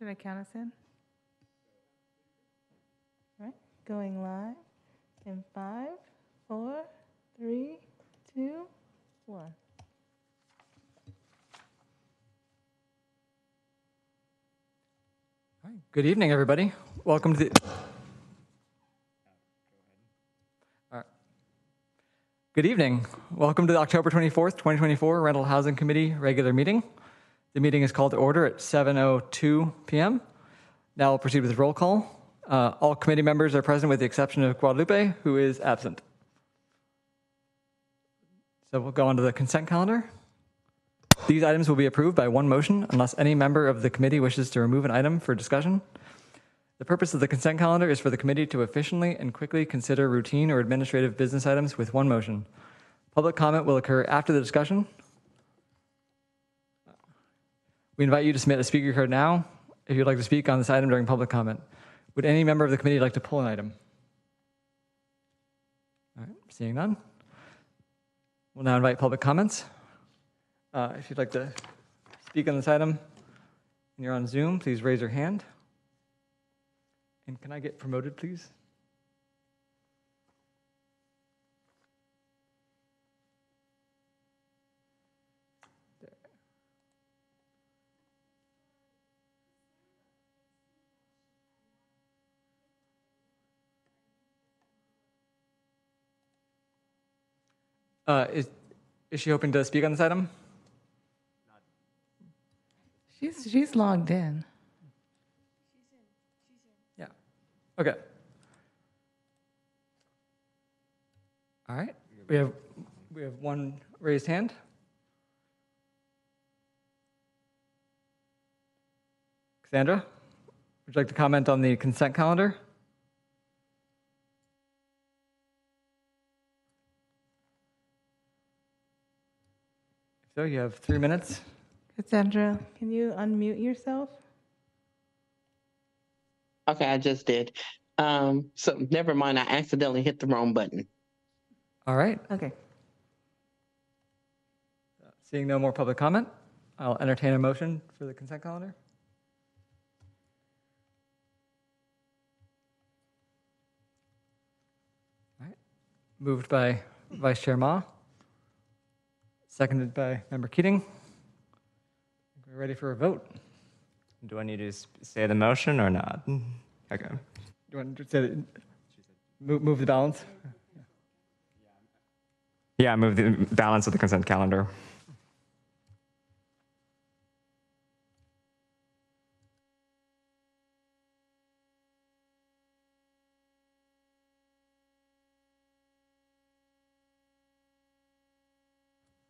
Should I count us in? All right, going live in 5, 4, 3, 2, 1. All right. Good evening, everybody. Welcome to the. All right. Good evening. Welcome to the October 24th, 2024 Rental Housing Committee regular meeting. The meeting is called to order at 7:02 p.m. Now we'll proceed with roll call. All committee members are present with the exception of Guadalupe, who is absent. So we'll go on to the consent calendar. These items will be approved by one motion unless any member of the committee wishes to remove an item for discussion. The purpose of the consent calendar is for the committee to efficiently and quickly consider routine or administrative business items with one motion. Public comment will occur after the discussion. We invite you to submit a speaker card now if you'd like to speak on this item during public comment. Would any member of the committee like to pull an item? All right, seeing none. We'll now invite public comments. If you'd like to speak on this item and you're on Zoom, please raise your hand. And can I get promoted, please? Is she hoping to speak on this item? She's logged in. Yeah. Okay. All right. We have one raised hand. Cassandra, would you like to comment on the consent calendar? If so, you have 3 minutes. Cassandra, can you unmute yourself? Okay, I just did. So never mind, I accidentally hit the wrong button. All right. Okay. Seeing no more public comment, I'll entertain a motion for the consent calendar. All right. Moved by Vice Chair Ma. Seconded by Member Keating. We're ready for a vote. Do I need to say the motion or not? Okay. Do you want to say that, move the balance? Yeah, move the balance of the consent calendar.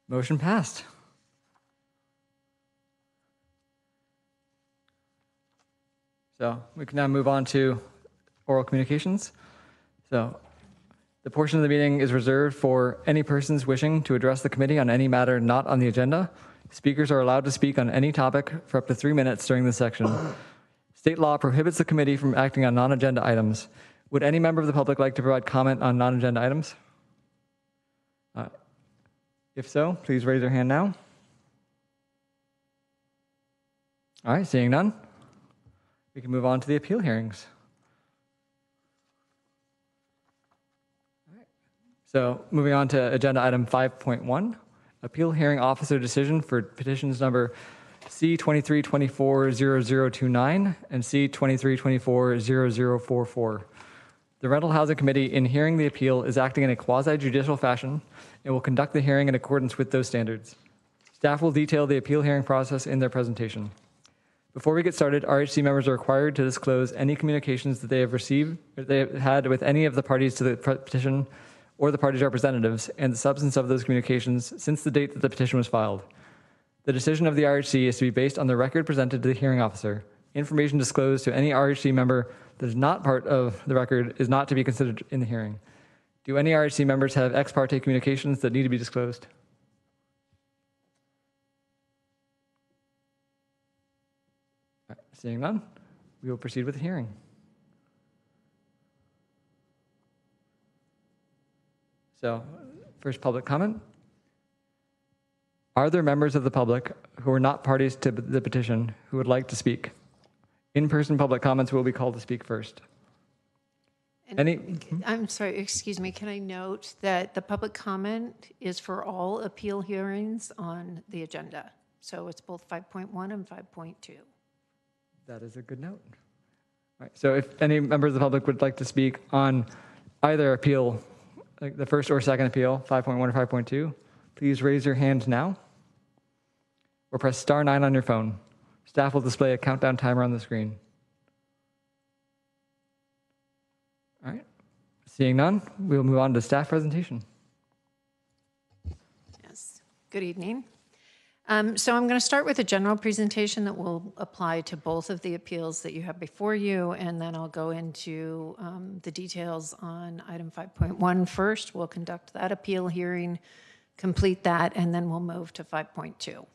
Motion passed. So we can now move on to oral communications. So the portion of the meeting is reserved for any persons wishing to address the committee on any matter not on the agenda. Speakers are allowed to speak on any topic for up to 3 minutes during this section. State law prohibits the committee from acting on non-agenda items. Would any member of the public like to provide comment on non-agenda items? If so, please raise your hand now. All right, seeing none, we can move on to the appeal hearings. All right. So moving on to agenda item 5.1, appeal hearing officer decision for petitions number C-2324-0029 and C-2324-0044. The Rental Housing Committee, in hearing the appeal, is acting in a quasi-judicial fashion and will conduct the hearing in accordance with those standards. Staff will detail the appeal hearing process in their presentation. Before we get started, RHC members are required to disclose any communications that they have received, or they have had with any of the parties to the petition or the parties' representatives, and the substance of those communications since the date that the petition was filed. The decision of the RHC is to be based on the record presented to the hearing officer. Information disclosed to any RHC member that is not part of the record is not to be considered in the hearing. Do any RHC members have ex parte communications that need to be disclosed? All right, seeing none, we will proceed with the hearing. So, first public comment. Are there members of the public who are not parties to the petition who would like to speak? In-person public comments will be called to speak first. And I'm sorry, excuse me, can I note that the public comment is for all appeal hearings on the agenda? So it's both 5.1 and 5.2. That is a good note. All right, so if any members of the public would like to speak on either appeal, like the first or second appeal, 5.1 or 5.2, please raise your hand now or press star 9 on your phone. Staff will display a countdown timer on the screen. All right, seeing none, we'll move on to staff presentation. Yes, good evening. So I'm going to start with a general presentation that will apply to both of the appeals that you have before you, and then I'll go into the details on item 5.1 first. We'll conduct that appeal hearing, complete that, and then we'll move to 5.2.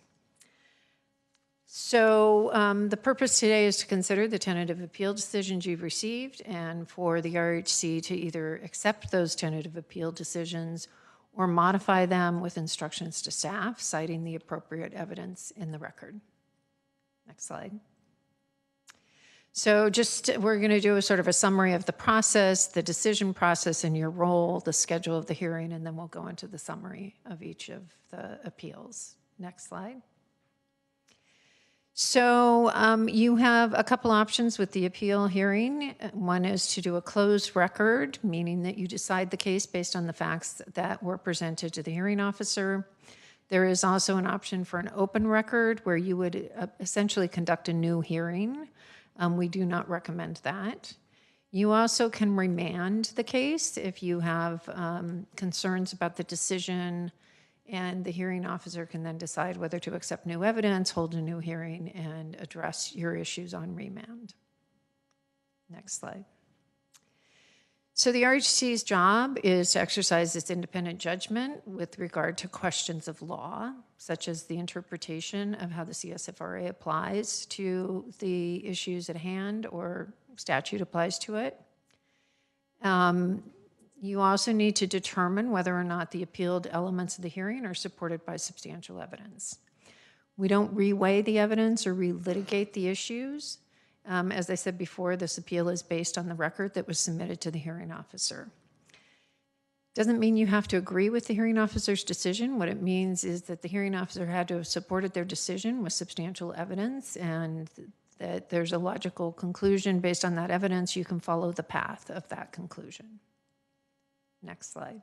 So the purpose today is to consider the tentative appeal decisions you've received and for the RHC to either accept those tentative appeal decisions or modify them with instructions to staff, citing the appropriate evidence in the record. Next slide. So we're going to do a sort of a summary of the process, the decision process and your role, the schedule of the hearing, and then we'll go into the summary of each of the appeals. Next slide. So you have a couple options with the appeal hearing. One is to do a closed record, meaning that you decide the case based on the facts that were presented to the hearing officer. There is also an option for an open record where you would essentially conduct a new hearing. We do not recommend that. You also can remand the case if you have concerns about the decision, and the hearing officer can then decide whether to accept new evidence, hold a new hearing, and address your issues on remand. Next slide. So the RHC's job is to exercise its independent judgment with regard to questions of law, such as the interpretation of how the CSFRA applies to the issues at hand or statute applies to it. You also need to determine whether or not the appealed elements of the hearing are supported by substantial evidence. We don't reweigh the evidence or relitigate the issues. As I said before, this appeal is based on the record that was submitted to the hearing officer. Doesn't mean you have to agree with the hearing officer's decision. What it means is that the hearing officer had to have supported their decision with substantial evidence, and that there's a logical conclusion based on that evidence. You can follow the path of that conclusion. Next slide.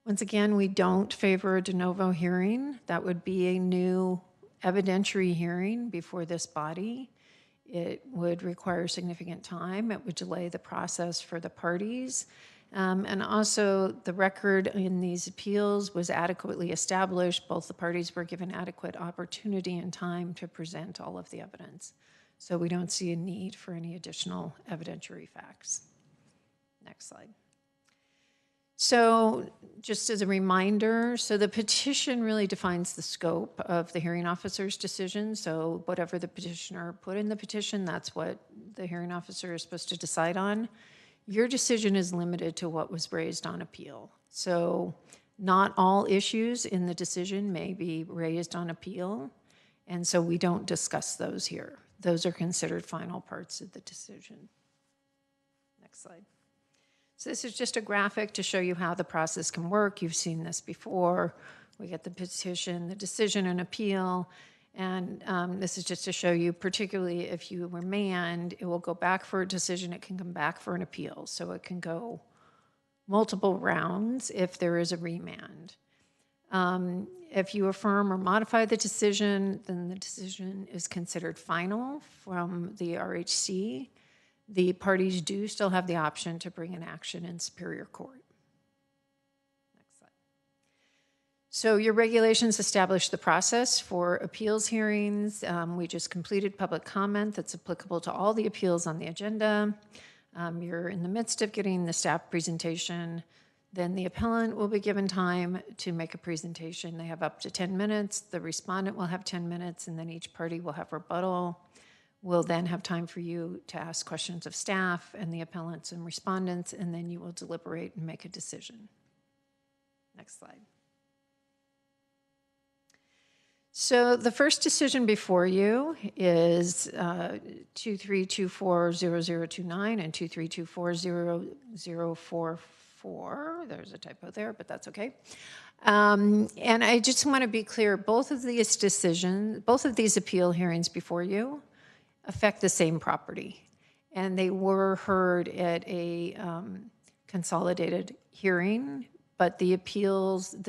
Once again, we don't favor a de novo hearing. That would be a new evidentiary hearing before this body. It would require significant time. It would delay the process for the parties. And also, the record in these appeals was adequately established. Both the parties were given adequate opportunity and time to present all of the evidence. So we don't see a need for any additional evidentiary facts. Next slide. So just as a reminder, so the petition really defines the scope of the hearing officer's decision. So whatever the petitioner put in the petition, that's what the hearing officer is supposed to decide on. Your decision is limited to what was raised on appeal. So not all issues in the decision may be raised on appeal, and so we don't discuss those here. Those are considered final parts of the decision. Next slide. So this is just a graphic to show you how the process can work. You've seen this before. We get the petition, the decision, and appeal. And this is just to show you, particularly if you remand, it will go back for a decision. It can come back for an appeal. So it can go multiple rounds if there is a remand. If you affirm or modify the decision, then the decision is considered final from the RHC. The parties do still have the option to bring an action in Superior Court. Next slide. So your regulations establish the process for appeals hearings. We just completed public comment that's applicable to all the appeals on the agenda. You're in the midst of getting the staff presentation. Then the appellant will be given time to make a presentation. They have up to 10 minutes. The respondent will have 10 minutes, and then each party will have rebuttal. We'll then have time for you to ask questions of staff and the appellants and respondents, and then you will deliberate and make a decision. Next slide. So the first decision before you is 23240029 and 23240044. There's a typo there, but that's okay. And I just want to be clear, both of these appeal hearings before you affect the same property. And they were heard at a consolidated hearing, but the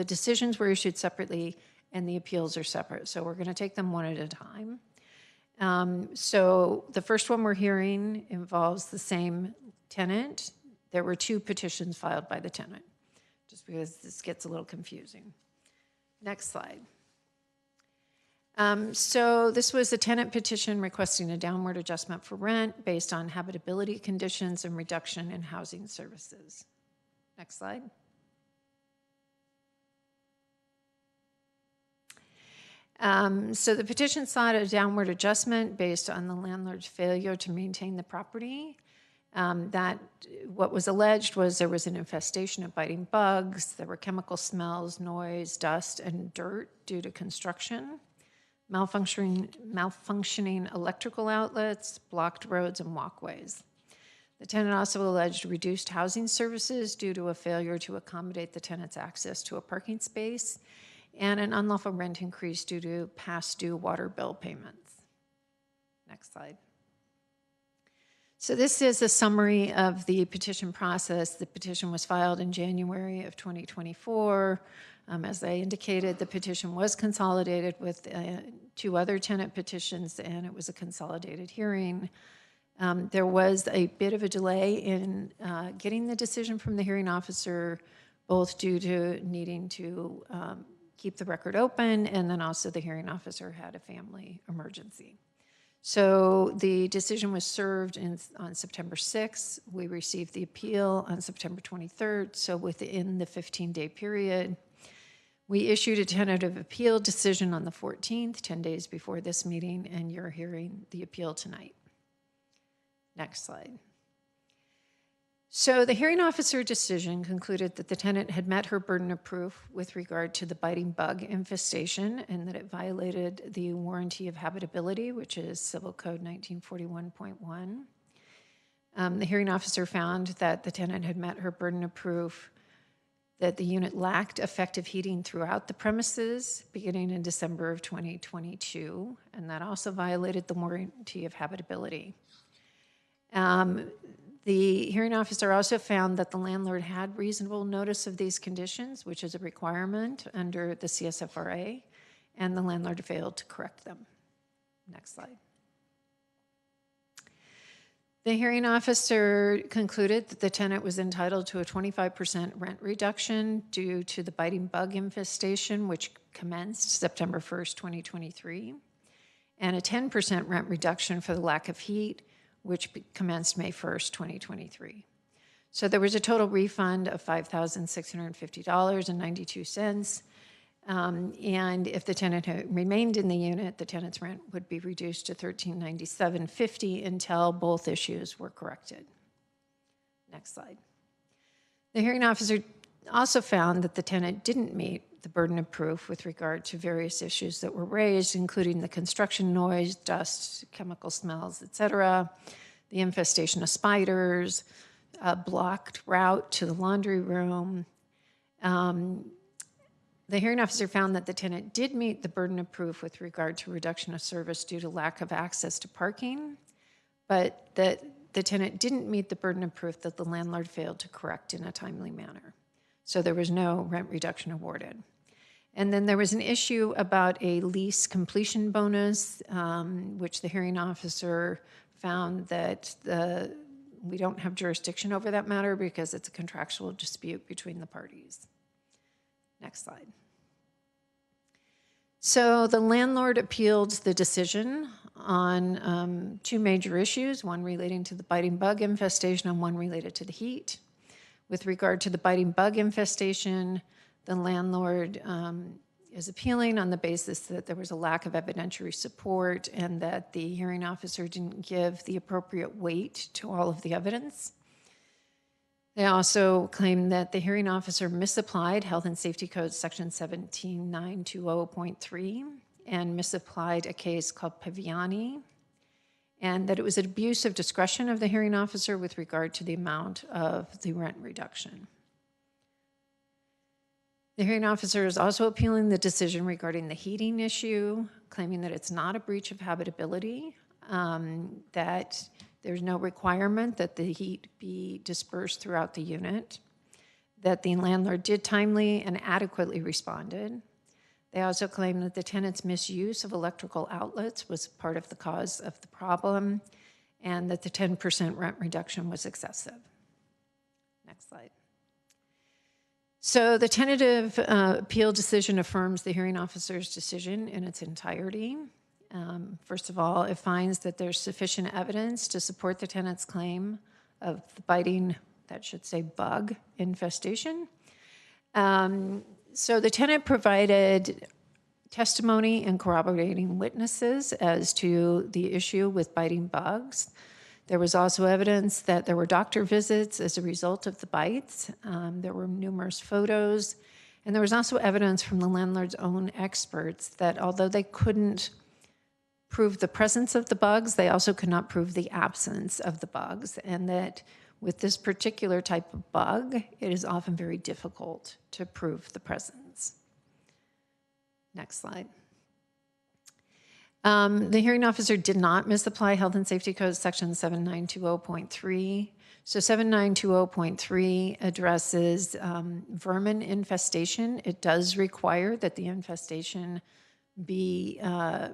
decisions were issued separately and the appeals are separate. So we're going to take them one at a time. So the first one we're hearing involves the same tenant. There were 2 petitions filed by the tenant, just because this gets a little confusing. Next slide. So this was a tenant petition requesting a downward adjustment for rent based on habitability conditions and reduction in housing services. Next slide. So the petition sought a downward adjustment based on the landlord's failure to maintain the property. That what was alleged was there was an infestation of biting bugs, there were chemical smells, noise, dust, and dirt due to construction, malfunctioning electrical outlets, blocked roads and walkways. The tenant also alleged reduced housing services due to a failure to accommodate the tenant's access to a parking space, and an unlawful rent increase due to past due water bill payments. Next slide. So this is a summary of the petition process. The petition was filed in January of 2024. As I indicated, the petition was consolidated with 2 other tenant petitions, and it was a consolidated hearing. There was a bit of a delay in getting the decision from the hearing officer, both due to needing to keep the record open, and then also the hearing officer had a family emergency. So the decision was served on September 6th. We received the appeal on September 23rd, so within the 15-day period. We issued a tentative appeal decision on the 14th, 10 days before this meeting, and you're hearing the appeal tonight. Next slide. So the hearing officer decision concluded that the tenant had met her burden of proof with regard to the biting bug infestation and that it violated the warranty of habitability, which is Civil Code 1941.1. The hearing officer found that the tenant had met her burden of proof that the unit lacked effective heating throughout the premises beginning in December of 2022, and that also violated the warranty of habitability. The hearing officer also found that the landlord had reasonable notice of these conditions, which is a requirement under the CSFRA, and the landlord failed to correct them. Next slide. The hearing officer concluded that the tenant was entitled to a 25% rent reduction due to the biting bug infestation, which commenced September 1st, 2023, and a 10% rent reduction for the lack of heat, which commenced May 1st, 2023. So there was a total refund of $5,650.92. And if the tenant had remained in the unit, the tenant's rent would be reduced to $1,397.50 until both issues were corrected. Next slide. The hearing officer also found that the tenant didn't meet the burden of proof with regard to various issues that were raised, including the construction noise, dust, chemical smells, etc., the infestation of spiders, a blocked route to the laundry room. The hearing officer found that the tenant did meet the burden of proof with regard to reduction of service due to lack of access to parking, but that the tenant didn't meet the burden of proof that the landlord failed to correct in a timely manner. So there was no rent reduction awarded. And then there was an issue about a lease completion bonus, which the hearing officer found that we don't have jurisdiction over that matter because it's a contractual dispute between the parties. Next slide. So the landlord appealed the decision on 2 major issues, one relating to the biting bug infestation and one related to the heat. With regard to the biting bug infestation, the landlord is appealing on the basis that there was a lack of evidentiary support and that the hearing officer didn't give the appropriate weight to all of the evidence. They also claim that the hearing officer misapplied Health and Safety Code section 17920.3 and misapplied a case called Paviani, and that it was an abuse of discretion of the hearing officer with regard to the amount of the rent reduction. The hearing officer is also appealing the decision regarding the heating issue, claiming that it's not a breach of habitability, that there's no requirement that the heat be dispersed throughout the unit, that the landlord did timely and adequately responded. They also claim that the tenant's misuse of electrical outlets was part of the cause of the problem, and that the 10% rent reduction was excessive. Next slide. So the tentative appeal decision affirms the hearing officer's decision in its entirety. First of all, it finds that there's sufficient evidence to support the tenant's claim of the biting, that should say bug, infestation. So the tenant provided testimony and corroborating witnesses as to the issue with biting bugs. There was also evidence that there were doctor visits as a result of the bites. There were numerous photos. And there was also evidence from the landlord's own experts that although they couldn't prove the presence of the bugs, they also could not prove the absence of the bugs. And that with this particular type of bug, it is often very difficult to prove the presence. Next slide. The hearing officer did not misapply Health and Safety Code section 7920.3. So 7920.3 addresses vermin infestation. It does require that the infestation be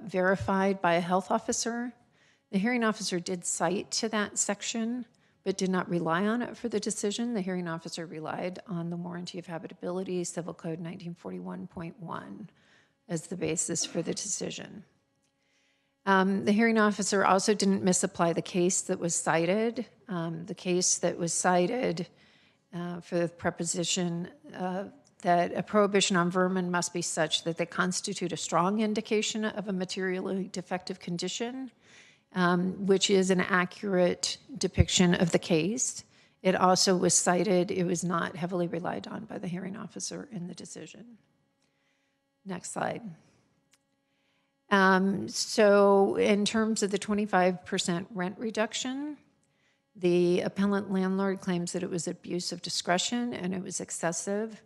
verified by a health officer. The hearing officer did cite to that section, but did not rely on it for the decision. The hearing officer relied on the warranty of habitability, Civil Code 1941.1, as the basis for the decision. The hearing officer also didn't misapply the case that was cited. The case that was cited for the proposition that a prohibition on vermin must be such that they constitute a strong indication of a materially defective condition, which is an accurate depiction of the case. It also was cited, it was not heavily relied on by the hearing officer in the decision. Next slide. So in terms of the 25% rent reduction, the appellant landlord claims that it was abuse of discretion and it was excessive.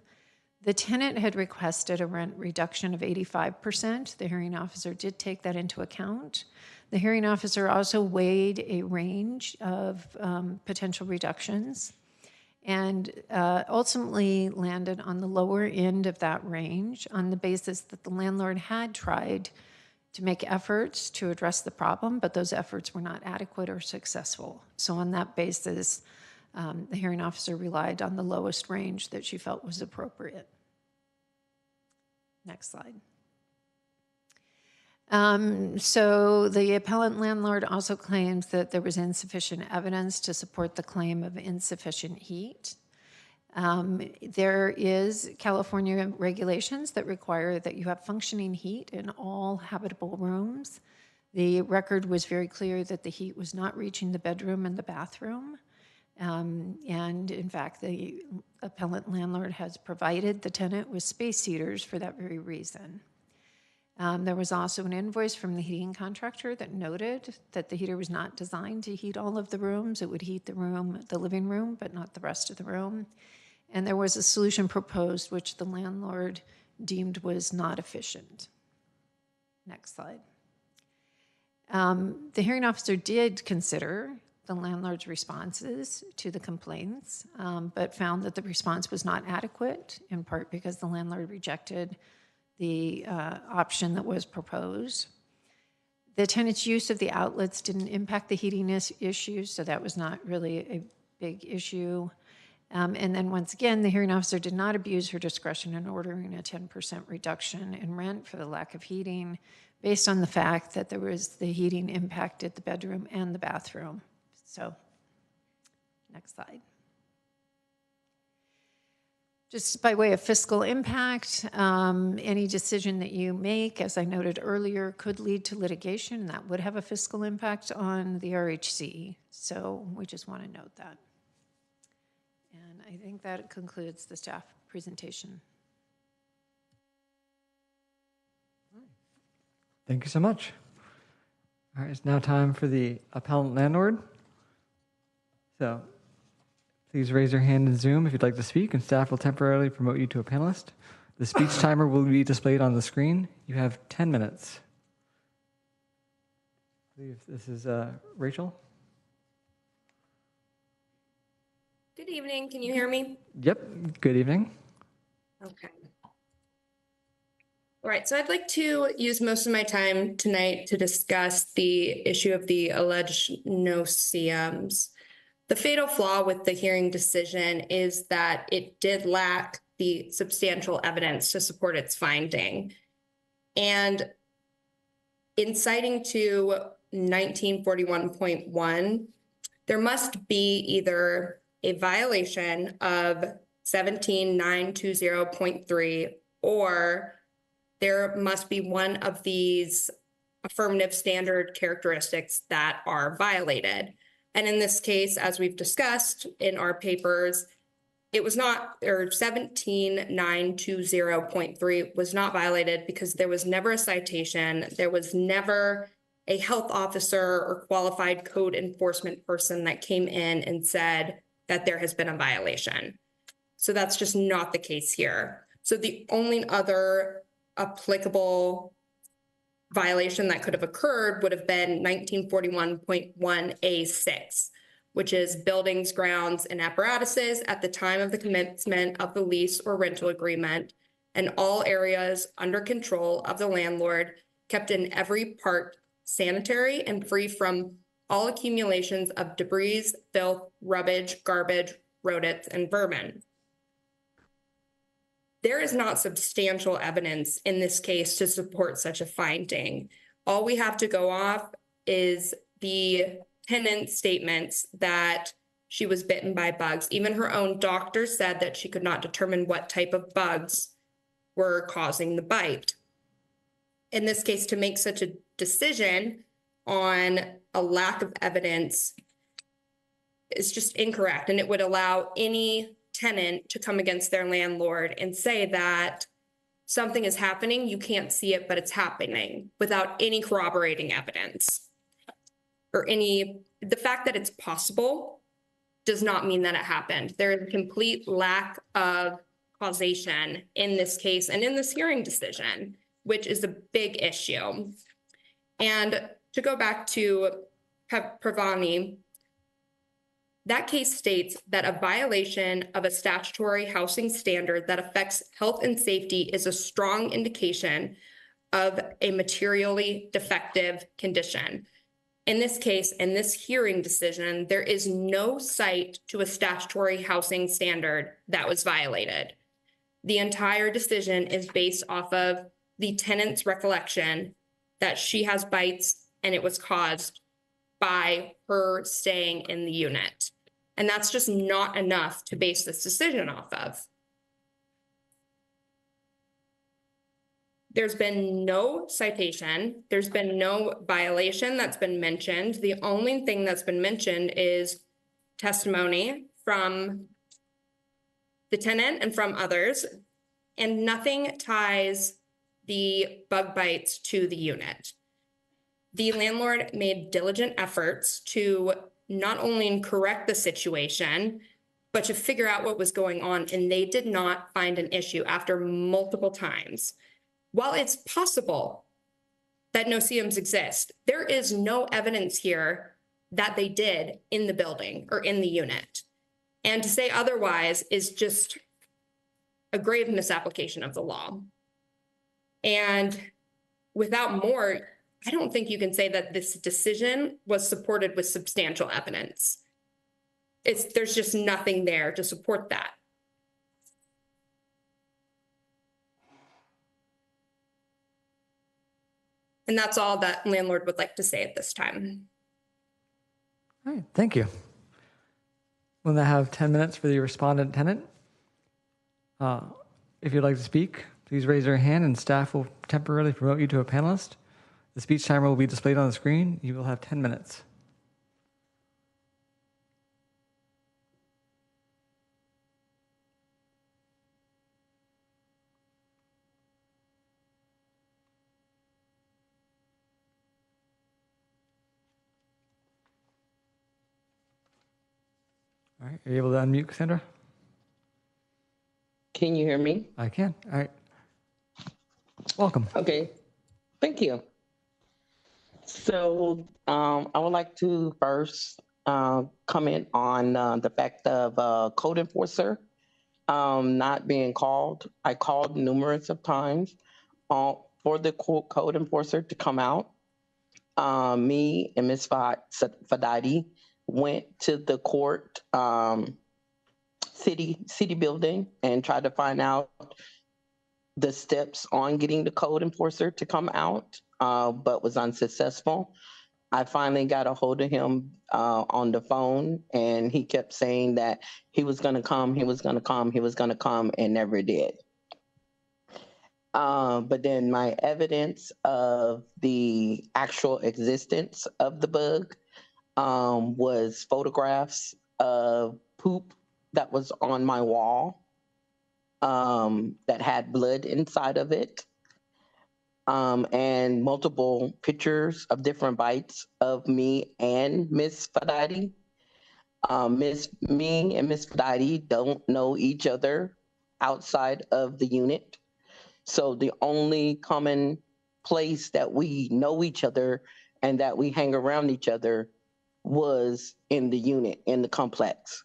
The tenant had requested a rent reduction of 85%. The hearing officer did take that into account. The hearing officer also weighed a range of potential reductions and ultimately landed on the lower end of that range on the basis that the landlord had tried to make efforts to address the problem, but those efforts were not adequate or successful. So on that basis, the hearing officer relied on the lowest range that she felt was appropriate. Next slide. So the appellant landlord also claims that there was insufficient evidence to support the claim of insufficient heat. There is California regulations that require that you have functioning heat in all habitable rooms. The record was very clear that the heat was not reaching the bedroom and the bathroom. And in fact, the appellant landlord has provided the tenant with space heaters for that very reason. There was also an invoice from the heating contractor that noted that the heater was not designed to heat all of the rooms. It would heat the room, the living room, but not the rest of the room. And there was a solution proposed which the landlord deemed was not efficient. Next slide. The hearing officer did consider the landlord's responses to the complaints, but found that the response was not adequate, in part because the landlord rejected the option that was proposed. The tenant's use of the outlets didn't impact the heating issues, so that was not really a big issue. And then once again, the hearing officer did not abuse her discretion in ordering a 10% reduction in rent for the lack of heating, based on the fact that the heating impacted the bedroom and the bathroom. So, next slide. Just by way of fiscal impact, any decision that you make, as I noted earlier, could lead to litigation, and that would have a fiscal impact on the RHC. So we just want to note that. And I think that concludes the staff presentation. Thank you so much. All right, it's now time for the appellant landlord. So please raise your hand in Zoom if you'd like to speak, and staff will temporarily promote you to a panelist. The speech timer will be displayed on the screen. You have 10 minutes. I believe this is Rachel. Good evening. Can you hear me? Yep, good evening. Okay. All right. So I'd like to use most of my time tonight to discuss the issue of the alleged no-see-ums. The fatal flaw with the hearing decision is that it did lack the substantial evidence to support its finding. And in citing to 1941.1, there must be either a violation of 17920.3 or there must be one of these affirmative standard characteristics that are violated. And in this case, as we've discussed in our papers, it was not, or 17920.3 was not violated because there was never a citation. There was never a health officer or qualified code enforcement person that came in and said that there has been a violation. So that's just not the case here. So the only other applicable violation that could have occurred would have been 1941.1A6, which is buildings, grounds, and apparatuses at the time of the commencement of the lease or rental agreement, and all areas under control of the landlord kept in every part sanitary and free from all accumulations of debris, filth, rubbish, garbage, rodents, and vermin. There is not substantial evidence in this case to support such a finding. All we have to go off is the tenant's statements that she was bitten by bugs. Even her own doctor said that she could not determine what type of bugs were causing the bite. In this case, to make such a decision on a lack of evidence is just incorrect, and it would allow any tenant to come against their landlord and say that something is happening, you can't see it, but it's happening without any corroborating evidence or the fact that it's possible does not mean that it happened. There is a complete lack of causation in this case and in this hearing decision, which is a big issue. And to go back to Pravani, that case states that a violation of a statutory housing standard that affects health and safety is a strong indication of a materially defective condition. In this case, in this hearing decision, there is no cite to a statutory housing standard that was violated. The entire decision is based off of the tenant's recollection that she has bites and it was caused by her staying in the unit. And that's just not enough to base this decision off of. There's been no citation. There's been no violation that's been mentioned. The only thing that's been mentioned is testimony from the tenant and from others, and nothing ties the bug bites to the unit. The landlord made diligent efforts to not only correct the situation, but to figure out what was going on, and they did not find an issue after multiple times. While it's possible that no-see-ums exist, there is no evidence here that they did in the building or in the unit. And to say otherwise is just a grave misapplication of the law. And without more, I don't think you can say that this decision was supported with substantial evidence. There's just nothing there to support that. And that's all that landlord would like to say at this time. All right, thank you. We'll now have 10 minutes for the respondent tenant. If you'd like to speak, please raise your hand and staff will temporarily promote you to a panelist. The speech timer will be displayed on the screen. You will have 10 minutes. Are you able to unmute, Cassandra? Can you hear me? I can. All right. Welcome. Okay, thank you. So I would like to first comment on the fact of code enforcer not being called. I called numerous of times for the code enforcer to come out. Me and Ms. Fadati went to the court city building and tried to find out the steps on getting the code enforcer to come out, but was unsuccessful. I finally got a hold of him on the phone, and he kept saying that he was going to come, he was going to come, he was going to come, and never did. But then my evidence of the actual existence of the bug was photographs of poop that was on my wall that had blood inside of it, and multiple pictures of different bites of me and Miss Fadati. Me and Miss Fadati don't know each other outside of the unit. So the only common place that we know each other and that we hang around each other was in the unit, in the complex.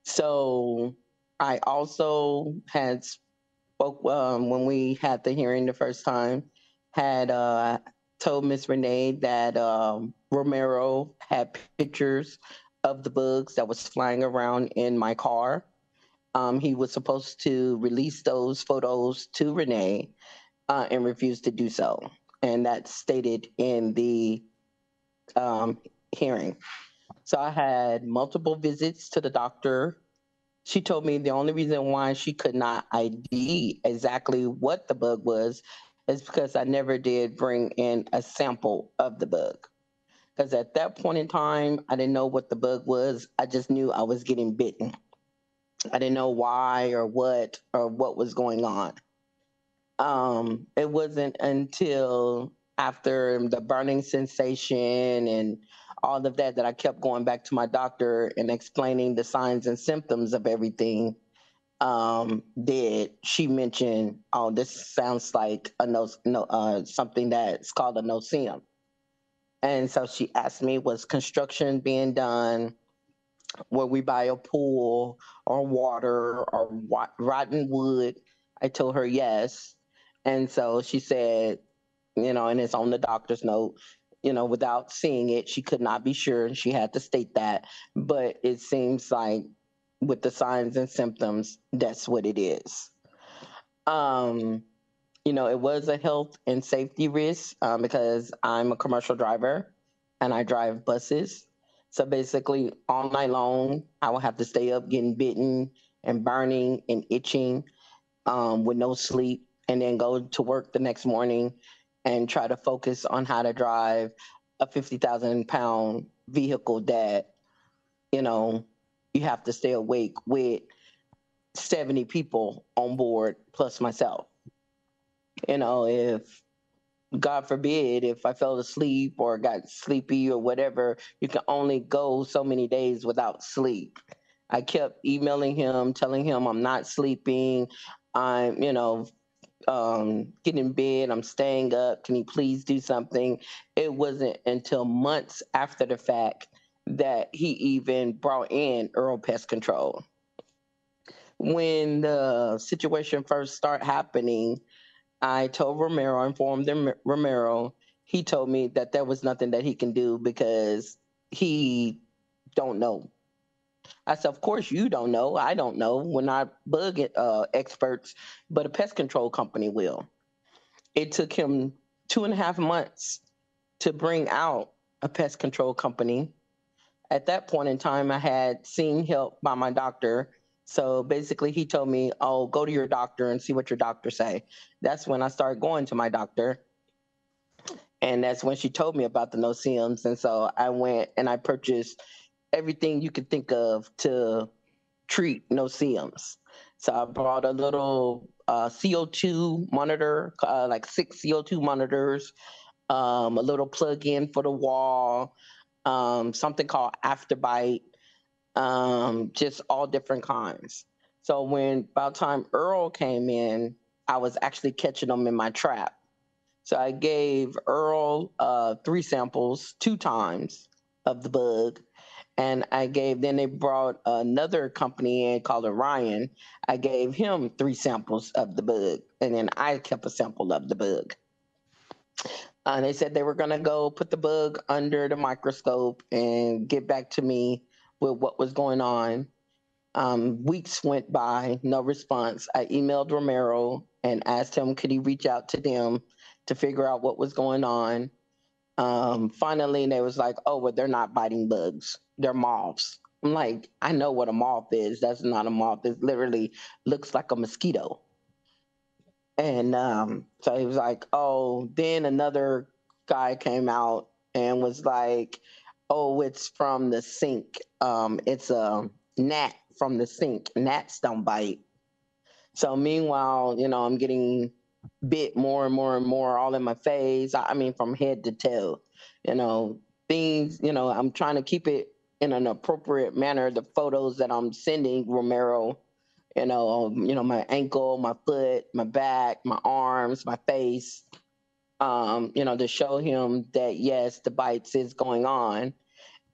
So I also had spoke when we had the hearing the first time, had told Miss Renee that Romero had pictures of the bugs that was flying around in my car. He was supposed to release those photos to Renee and refused to do so. And that's stated in the hearing. So I had multiple visits to the doctor. She told me the only reason why she could not ID exactly what the bug was is because I never did bring in a sample of the bug. Because at that point in time, I didn't know what the bug was. I just knew I was getting bitten. I didn't know why or what was going on. It wasn't until after the burning sensation and all of that I kept going back to my doctor and explaining the signs and symptoms of everything. Did she mention, oh, this sounds like a something that's called a no-see-um. And so she asked me, was construction being done? Were we by a pool or water or rotten wood? I told her yes. And so she said, and it's on the doctor's note, without seeing it, she could not be sure. She had to state that. But it seems like with the signs and symptoms, that's what it is. It was a health and safety risk because I'm a commercial driver and I drive buses. So basically, all night long, I will have to stay up getting bitten and burning and itching with no sleep, and then go to work the next morning and try to focus on how to drive a 50,000-pound vehicle that, you have to stay awake with 70 people on board plus myself. If God forbid, if I fell asleep or got sleepy or whatever, you can only go so many days without sleep. I kept emailing him, telling him I'm not sleeping. I'm, getting in bed. I'm staying up. Can you please do something? It wasn't until months after the fact that he even brought in Earl Pest Control. When the situation first started happening, I told Romero, informed Romero, he told me that there was nothing that he can do because he don't know. I said, of course you don't know. I don't know. We're not bug experts, but a pest control company will. It took him 2.5 months to bring out a pest control company. At that point in time, I had seen help by my doctor. So basically he told me, oh, go to your doctor and see what your doctor say. That's when I started going to my doctor. And that's when she told me about the no-see-ums. And so I went and I purchased everything you could think of to treat no-see-ums. So I brought a little CO2 monitor, like 6 CO2 monitors, a little plug-in for the wall, something called Afterbite, just all different kinds. So when by the time Earl came in, I was actually catching them in my trap. So I gave Earl 3 samples 2 times of the bug. And then they brought another company in called Orion. I gave him 3 samples of the bug. And then I kept a sample of the bug. They said they were going to go put the bug under the microscope and get back to me with what was going on. Weeks went by, no response. I emailed Romero and asked him, could he reach out to them to figure out what was going on? Finally, they was like, oh, well, they're not biting bugs. They're moths. I'm like, I know what a moth is. That's not a moth. It literally looks like a mosquito. And so he was like, oh, then another guy came out and was like, oh, it's from the sink. It's a gnat from the sink. Gnats don't bite. So meanwhile, I'm getting bit more and more and more all in my face. I mean, from head to toe, things, I'm trying to keep it in an appropriate manner. The photos that I'm sending Romero, my ankle, my foot, my back, my arms, my face, to show him that, yes, the bites is going on.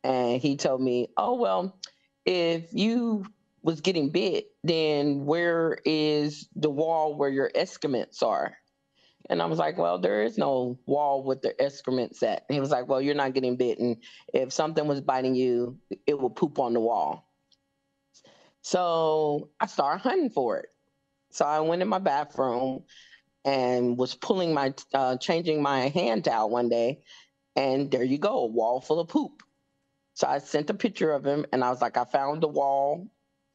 And he told me, oh, well, if you was getting bit, then where is the wall where your excrements are? And I was like, well, there is no wall with the excrements at. And he was like, well, you're not getting bitten. If something was biting you, it will poop on the wall. So I started hunting for it. So I went in my bathroom and was changing my hand towel one day. And there you go, a wall full of poop. So I sent a picture of him and I was like, I found the wall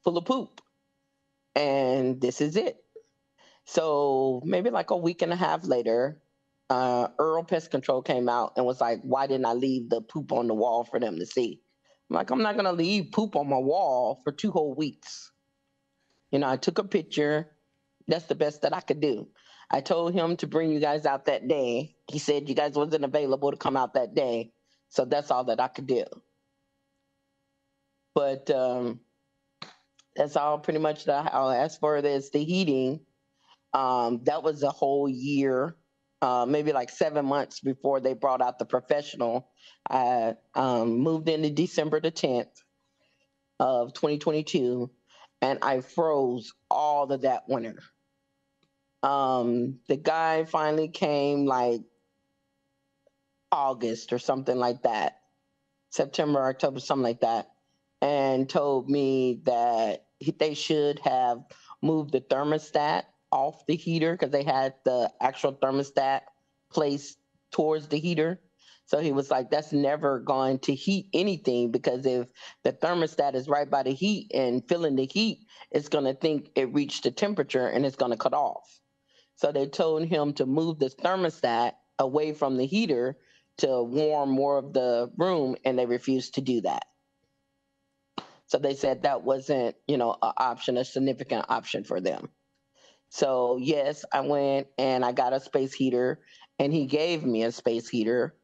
full of poop. And this is it. So maybe like a week and a half later, Earl Pest Control came out and was like, why didn't I leave the poop on the wall for them to see? I'm like, I'm not going to leave poop on my wall for 2 whole weeks. I took a picture. That's the best that I could do. I told him to bring you guys out that day. He said you guys wasn't available to come out that day. So that's all that I could do. But that's all pretty much that. As far as the heating, that was a whole year, maybe like 7 months before they brought out the professional. I moved in December the 10th of 2022, and I froze all of that winter. The guy finally came like August or something like that, September, October, something like that, and told me that they should have moved the thermostat off the heater because they had the actual thermostat placed towards the heater. So he was like, that's never going to heat anything because if the thermostat is right by the heat and feeling the heat, it's going to think it reached the temperature and it's going to cut off. So they told him to move the thermostat away from the heater to warm more of the room, and they refused to do that. So they said that wasn't, an option, a significant option for them. So yes, I went and I got a space heater, and he gave me a space heater.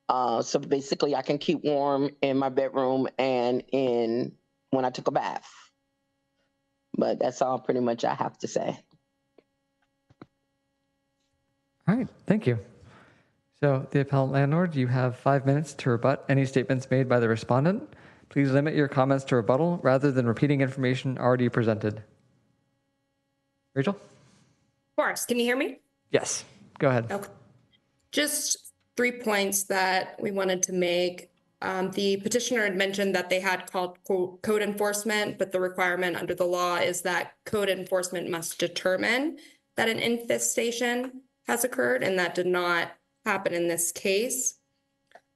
So basically I can keep warm in my bedroom and when I took a bath. But that's all pretty much I have to say. All right, thank you. So the appellant landlord, you have 5 minutes to rebut any statements made by the respondent. Please limit your comments to rebuttal rather than repeating information already presented. Rachel? Of course. Can you hear me? Yes, go ahead. Okay. Just 3 points that we wanted to make. The petitioner had mentioned that they had called code enforcement, but the requirement under the law is that code enforcement must determine that an infestation has occurred, and that did not happen in this case.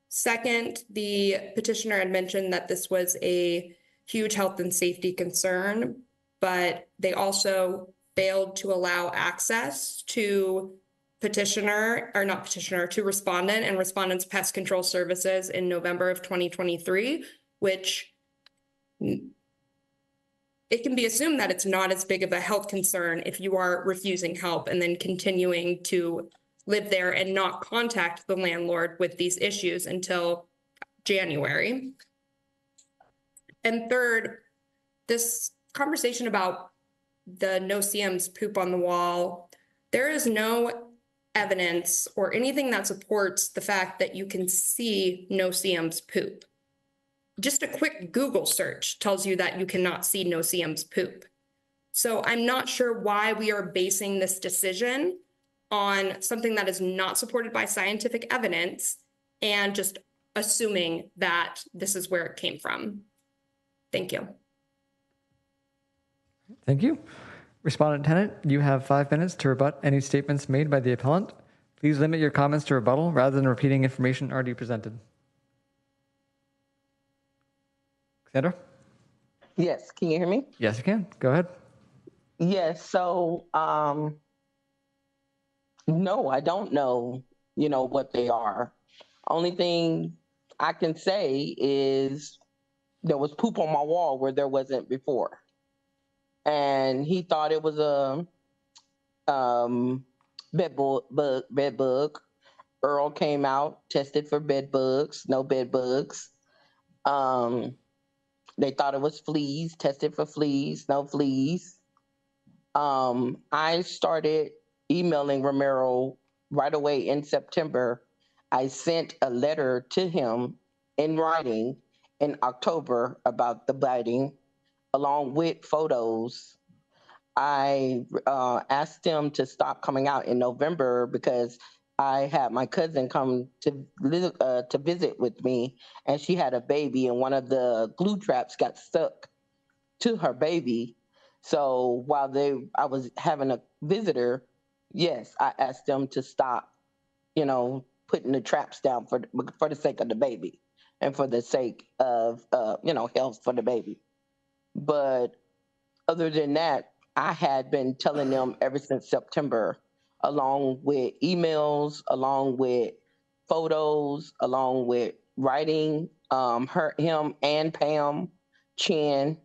Second, the petitioner had mentioned that this was a huge health and safety concern, but they also failed to allow access to to respondent and respondent's pest control services in November of 2023, which it can be assumed that it's not as big of a health concern if you are refusing help and then continuing to live there and not contact the landlord with these issues until January. And third, this conversation about the no-see-ums poop on the wall, there is no evidence or anything that supports the fact that you can see no-see-ums poop. Just a quick Google search tells you that you cannot see no-see-ums poop. So I'm not sure why we are basing this decision on something that is not supported by scientific evidence and just assuming that this is where it came from. Thank you. Thank you. Respondent tenant, you have 5 minutes to rebut any statements made by the appellant. Please limit your comments to rebuttal rather than repeating information already presented. Cassandra? Yes, can you hear me? Yes, you can. Go ahead. Yes, so no, I don't know, what they are. Only thing I can say is there was poop on my wall where there wasn't before. And he thought it was a bed bug. Earl came out, tested for bed bugs, no bed bugs. They thought it was fleas, tested for fleas, no fleas. I started emailing Romero right away in September. I sent a letter to him in writing in October about the biting, along with photos. I asked him to stop coming out in November because I had my cousin come to visit with me, and she had a baby, and one of the glue traps got stuck to her baby. So while I was having a visitor, yes, I asked them to stop, putting the traps down for the sake of the baby and for the sake of health for the baby. But other than that, I had been telling them ever since September, along with emails, along with photos, along with writing, him and Pam Chin.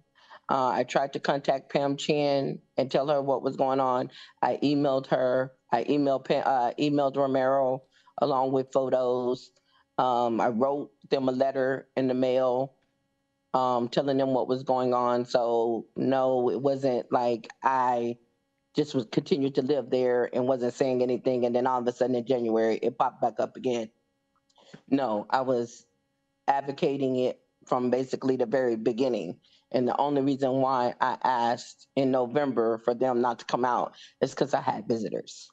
I tried to contact Pam Chin and tell her what was going on. I emailed her. I emailed Romero along with photos. I wrote them a letter in the mail telling them what was going on. So no, it wasn't like I just was continued to live there and wasn't saying anything. And then all of a sudden in January, it popped back up again. No, I was advocating it from basically the very beginning. And the only reason why I asked in November for them not to come out is because I had visitors.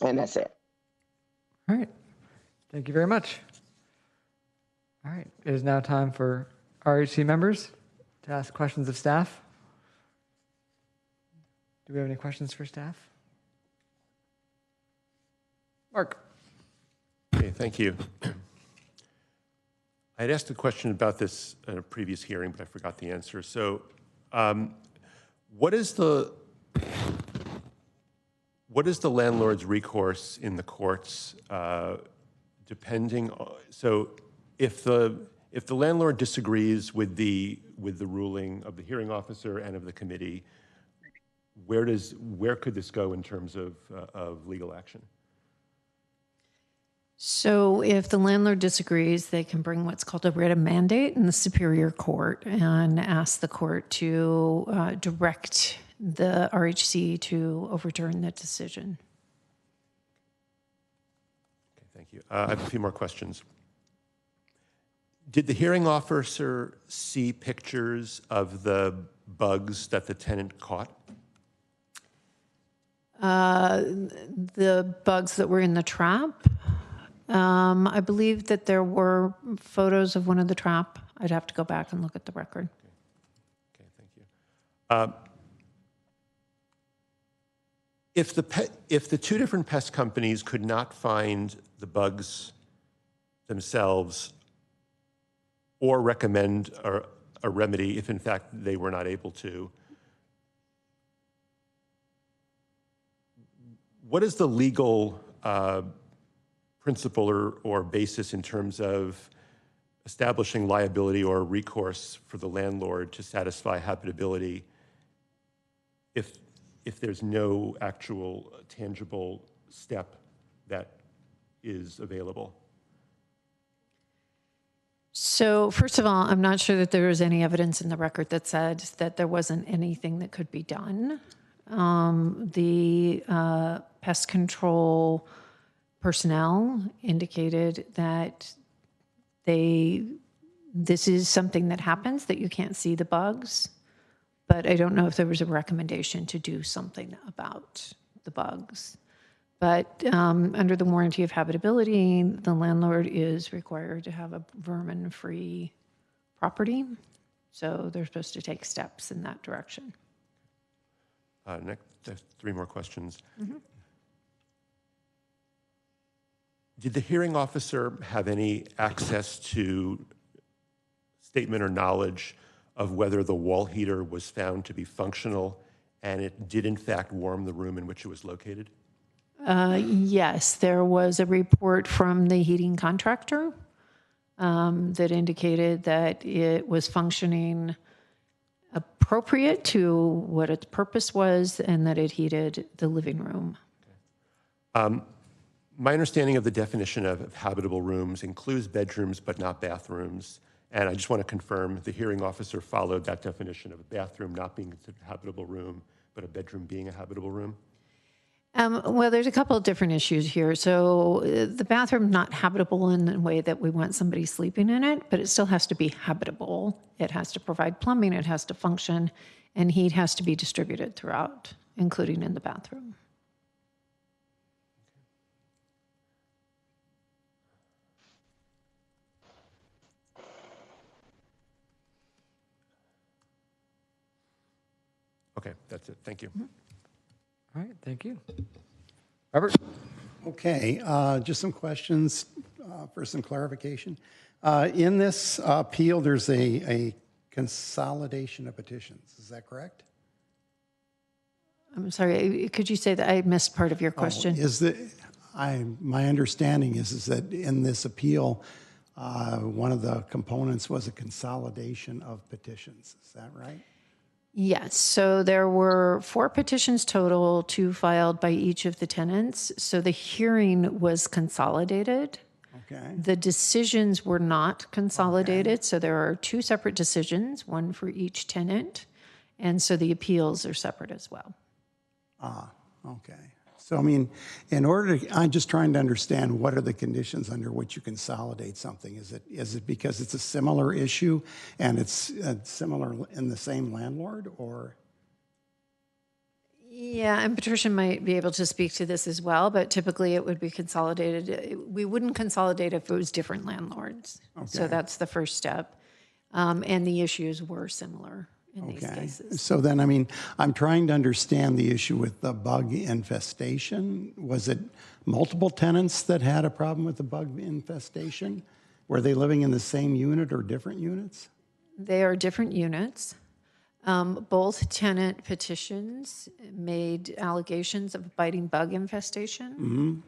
And that's it. All right. Thank you very much. All right. It is now time for RHC members to ask questions of staff. Do we have any questions for staff? Mark. Okay, thank you. I had asked a question about this in a previous hearing, but I forgot the answer. So what is the landlord's recourse in the courts depending on, so if the landlord disagrees with the ruling of the hearing officer and of the committee, where could this go in terms of legal action? So if the landlord disagrees, they can bring what's called a writ of mandate in the Superior Court and ask the court to direct the RHC to overturn the decision. Okay, thank you. I have a few more questions. Did the hearing officer see pictures of the bugs that the tenant caught? The bugs that were in the trap, I believe that there were photos of one of the trap. I'd have to go back and look at the record. Okay, thank you. If the two different pest companies could not find the bugs themselves or recommend a remedy, if in fact they were not able to, what is the legal principle or basis in terms of establishing liability or recourse for the landlord to satisfy habitability if there's no actual tangible step that is available? So first of all, I'm not sure that there was any evidence in the record that said that there wasn't anything that could be done. The pest control personnel indicated that this is something that happens, that you can't see the bugs, but I don't know if there was a recommendation to do something about the bugs. But under the warranty of habitability, the landlord is required to have a vermin-free property. So they're supposed to take steps in that direction. Next, 3 more questions. Did the hearing officer have any access to statement or knowledge of whether the wall heater was found to be functional and it did in fact warm the room in which it was located? Yes, there was a report from the heating contractor that indicated that it was functioning appropriate to what its purpose was and that it heated the living room. My understanding of the definition of habitable rooms includes bedrooms but not bathrooms. And I just want to confirm the hearing officer followed that definition of a bathroom not being a habitable room, but a bedroom being a habitable room. Well, there's a couple of different issues here. So the bathroom not habitable in the way that we want somebody sleeping in it, but it still has to be habitable. It has to provide plumbing, it has to function, and heat has to be distributed throughout, including in the bathroom. Okay, that's it. Thank you. All right, thank you. Robert? Okay, just some questions for some clarification. In this appeal, there's a consolidation of petitions. Is that correct? I'm sorry, could you say that? I missed part of your question. My understanding is that in this appeal, one of the components was a consolidation of petitions. Is that right? Yes, so there were 4 petitions total, 2 filed by each of the tenants. So the hearing was consolidated. Okay. The decisions were not consolidated, so there are 2 separate decisions, one for each tenant, and so the appeals are separate as well. Okay. So, I mean, I'm just trying to understand what are the conditions under which you consolidate something? Is it because it's a similar issue and it's similar in the same landlord, or? Yeah, And Patricia might be able to speak to this as well, but typically it would be consolidated. We wouldn't consolidate if it was different landlords. So Okay. that's the first step. And the issues were similar in these cases. So then, I mean, I'm trying to understand the issue with the bug infestation. Was it multiple tenants that had a problem with the bug infestation? Were they living in the same unit or different units? They are different units. Both tenant petitions made allegations of biting bug infestation.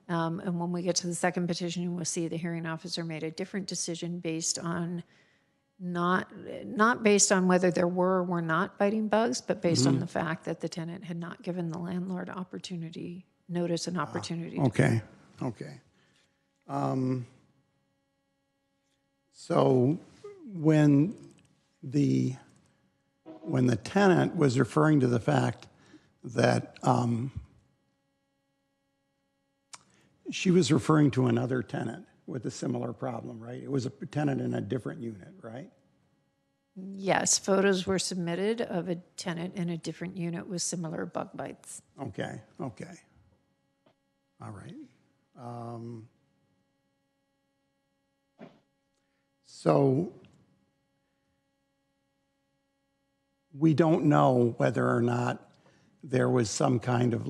And when we get to the second petition, we'll see the hearing officer made a different decision based on not based on whether there were or were not biting bugs, but based on the fact that the tenant had not given the landlord notice and opportunity. Okay. So when the tenant was referring to the fact that she was referring to another tenant with a similar problem, right? It was a tenant in a different unit, right? Yes, photos were submitted of a tenant in a different unit with similar bug bites. Okay. All right. So we don't know whether or not there was some kind of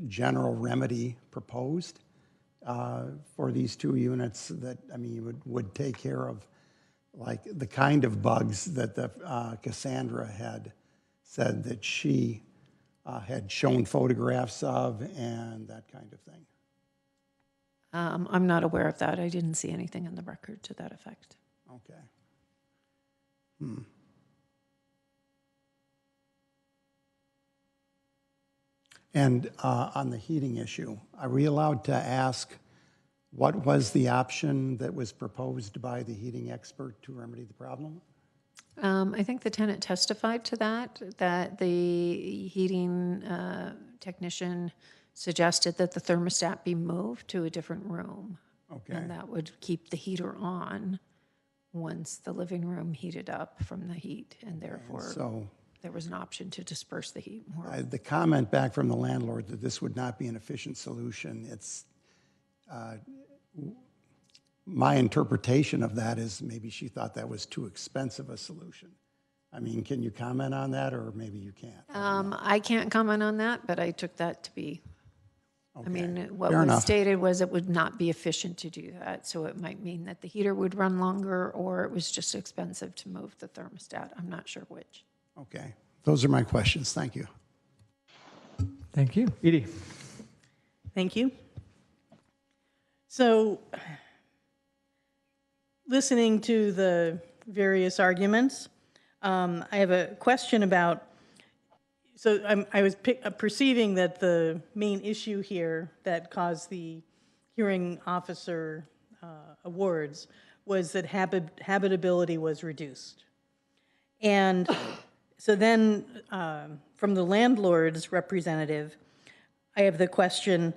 general remedy proposed for these 2 units that, I mean, would take care of the kind of bugs that Cassandra had said that she had shown photographs of and that kind of thing. I'm not aware of that. I didn't see anything in the record to that effect. Okay. And on the heating issue, are we allowed to ask what was the option that was proposed by the heating expert to remedy the problem? I think the tenant testified to that the heating technician suggested that the thermostat be moved to a different room. Okay. And that would keep the heater on once the living room heated up from the heat, and therefore So there was an option to disperse the heat more. the comment back from the landlord that this would not be an efficient solution, my interpretation of that is maybe she thought that was too expensive a solution. I mean, can you comment on that, or maybe you can't? I can't comment on that, but I took that to be, I mean, what Fair was enough. stated was it would not be efficient to do that. So it might mean that the heater would run longer, or it was just expensive to move the thermostat. I'm not sure which. Okay, those are my questions. Thank you. Thank you. Edie. Thank you. So, listening to the various arguments, I have a question about, so I was perceiving that the main issue here that caused the hearing officer awards was that habitability was reduced. And so then from the landlord's representative, I have the question,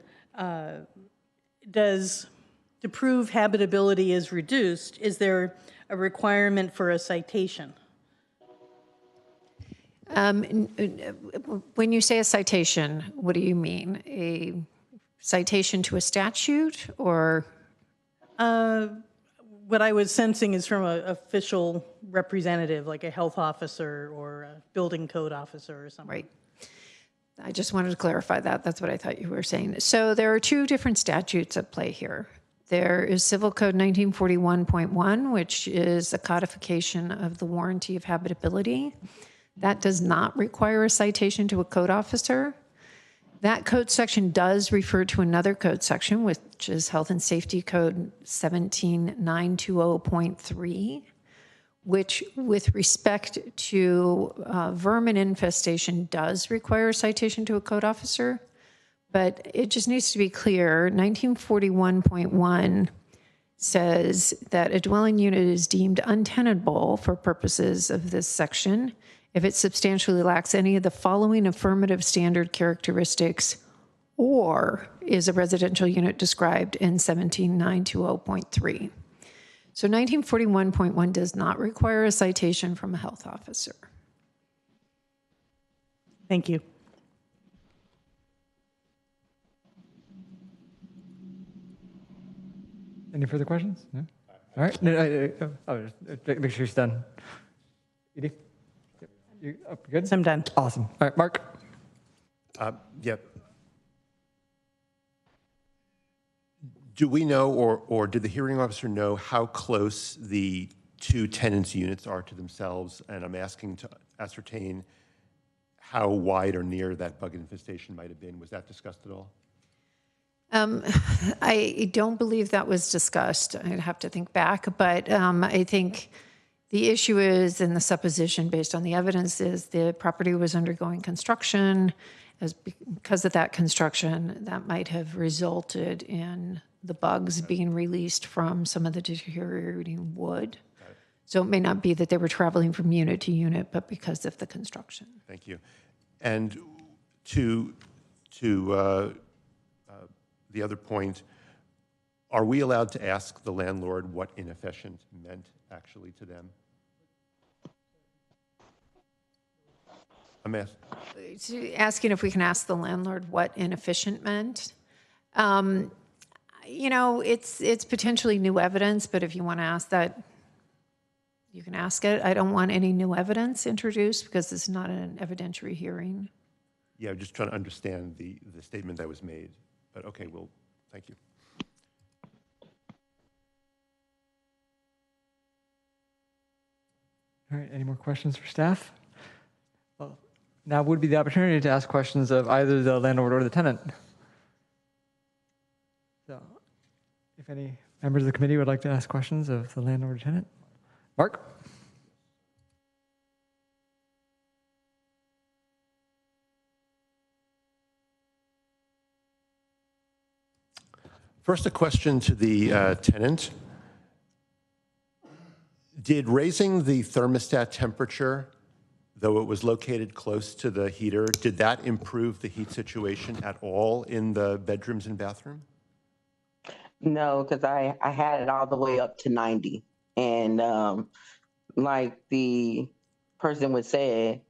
to prove habitability is reduced, is there a requirement for a citation? When you say a citation, what do you mean? A citation to a statute, or? What I was sensing is from an official representative, like a health officer or a building code officer or something. Right. I just wanted to clarify that. That's what I thought you were saying. So there are two different statutes at play here. There is Civil Code 1941.1, which is a codification of the warranty of habitability. That does not require a citation to a code officer. That code section does refer to another code section, which is Health and Safety Code 17920.3, which with respect to vermin infestation does require a citation to a code officer. But it just needs to be clear, 1941.1 says that a dwelling unit is deemed untenable for purposes of this section if it substantially lacks any of the following affirmative standard characteristics or is a residential unit described in 17920.3. So 1941.1 does not require a citation from a health officer. Thank you. Any further questions? No? All right. No, just make sure she's done. Edie? You good? I'm done. Awesome. All right, Mark. Yep. Do we know, or did the hearing officer know how close the two tenants' units are to themselves? And I'm asking to ascertain how wide or near that bug infestation might have been. Was that discussed at all? I don't believe that was discussed. I'd have to think back, but I think the issue is, and the supposition based on the evidence is, the property was undergoing construction. Because of that construction, that might have resulted in the bugs being released from some of the deteriorating wood. So it may not be that they were traveling from unit to unit, but because of the construction. Thank you. And to the other point, are we allowed to ask the landlord what inefficient meant actually to them? I'm asking if we can ask the landlord what inefficient meant. You know, it's potentially new evidence, but if you want to ask that, you can ask it. I don't want any new evidence introduced because this is not an evidentiary hearing. Yeah, I'm just trying to understand the statement that was made. But okay, well, thank you. All right, any more questions for staff? Well, now would be the opportunity to ask questions of either the landlord or the tenant. So, if any members of the committee would like to ask questions of the landlord or tenant. Mark? First, a question to the tenant. Did raising the thermostat temperature, though it was located close to the heater, did that improve the heat situation at all in the bedrooms and bathroom? No, because I had it all the way up to 90. And like the person would say,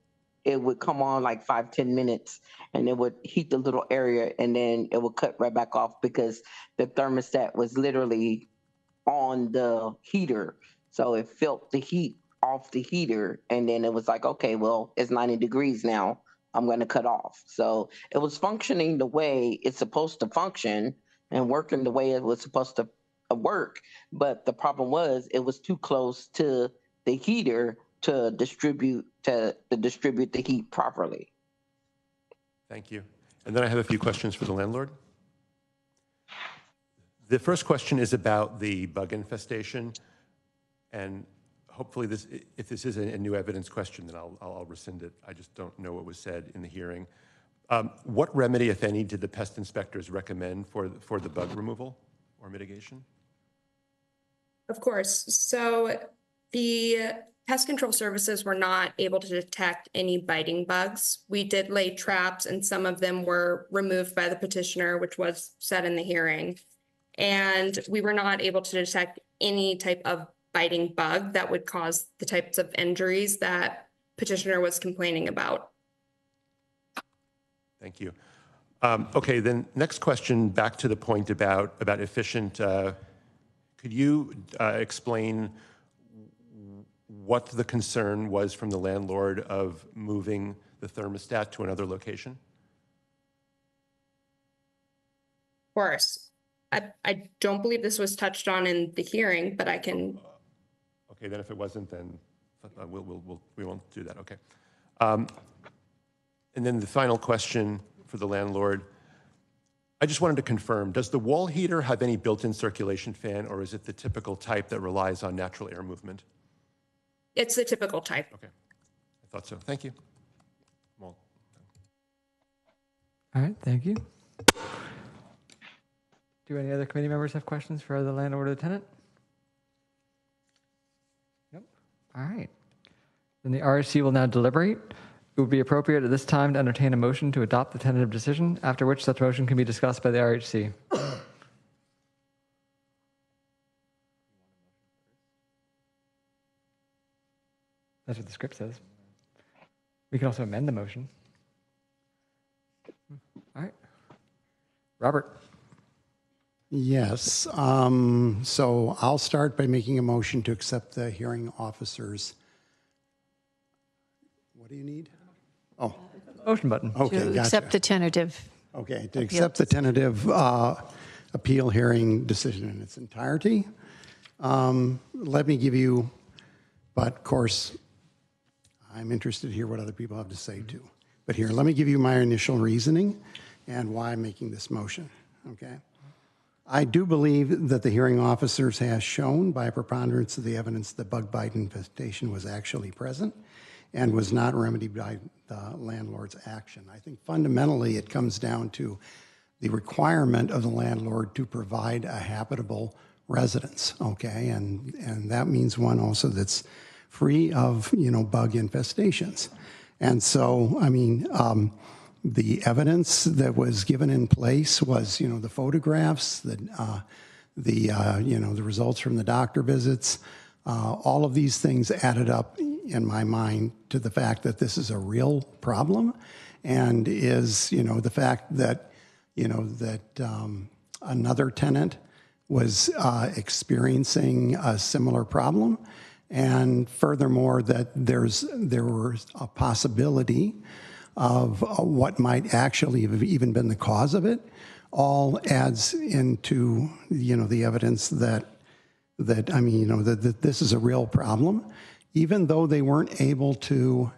it would come on like 5-10 minutes and it would heat the little area and then it would cut right back off because the thermostat was literally on the heater. So it felt the heat off the heater. And then it was like, okay, well, it's 90 degrees now. I'm going to cut off. So it was functioning the way it's supposed to function and working the way it was supposed to work. But the problem was it was too close to the heater to distribute the heat properly. Thank you. And then I have a few questions for the landlord. The first question is about the bug infestation. And hopefully if this is a new evidence question, then I'll rescind it. I just don't know what was said in the hearing. What remedy, if any, did the pest inspectors recommend for the bug removal or mitigation? Of course. So the pest control services were not able to detect any biting bugs. We did lay traps and some of them were removed by the petitioner, which was said in the hearing. And we were not able to detect any type of biting bug that would cause the types of injuries that petitioner was complaining about. Thank you. Okay, then next question, back to the point about efficient. Could you explain what the concern was from the landlord of moving the thermostat to another location? Of course. I don't believe this was touched on in the hearing, but I can. Okay, then if it wasn't, then we won't do that. Okay. And then the final question for the landlord. I just wanted to confirm, does the wall heater have any built-in circulation fan, or is it the typical type that relies on natural air movement? It's the typical type. Okay, I thought so. Thank you. Well, All right, thank you. Do any other committee members have questions for the landlord or the tenant? Nope. All right. Then the RHC will now deliberate. It would be appropriate at this time to entertain a motion to adopt the tentative decision, after which such motion can be discussed by the RHC. That's what the script says. We can also amend the motion. All right. Robert. Yes. So I'll start by making a motion to accept the hearing officer's. What do you need? Oh, Motion button. okay, To gotcha. accept the tentative. Okay, to accept the tentative appeal hearing decision in its entirety. Let me give you, but of course, I'm interested to hear what other people have to say too. But here, let me give you my initial reasoning and why I'm making this motion, okay? I do believe that the hearing officers has shown by a preponderance of the evidence that bug bite infestation was actually present and was not remedied by the landlord's action. I think fundamentally it comes down to the requirement of the landlord to provide a habitable residence, okay? And that means one also that's free of, bug infestations. And so, I mean, the evidence that was given in place was, the photographs, the results from the doctor visits, all of these things added up in my mind to the fact that this is a real problem, and is, the fact that, another tenant was experiencing a similar problem, and furthermore that there was a possibility of what might actually have even been the cause of it, all adds into, the evidence that this is a real problem, even though they weren't able to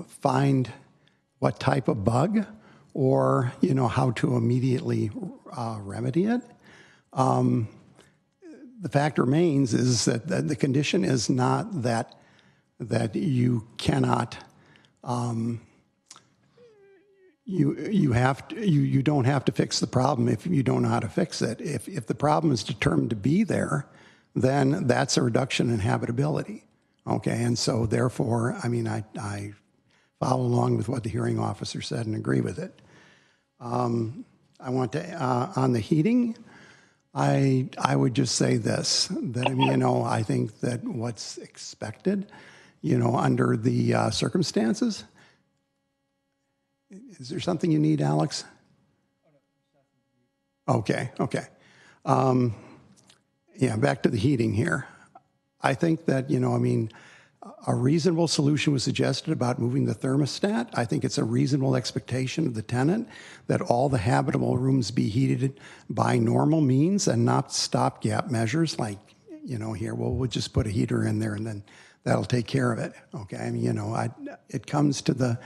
find what type of bug or, how to immediately remedy it. The fact remains is that the condition is not that you cannot, you don't have to fix the problem if you don't know how to fix it. If the problem is determined to be there, then that's a reduction in habitability. Okay, and so therefore, I mean, I follow along with what the hearing officer said and agree with it. I want to, on the heating, I would just say this, that, I mean, I think that what's expected, under the circumstances. Is there something you need, Alex? Okay. Yeah, back to the heating here. I think that, a reasonable solution was suggested about moving the thermostat. I think it's a reasonable expectation of the tenant that all the habitable rooms be heated by normal means and not stopgap measures like, here, well, we'll just put a heater in there and then that'll take care of it. Okay, I mean, it comes to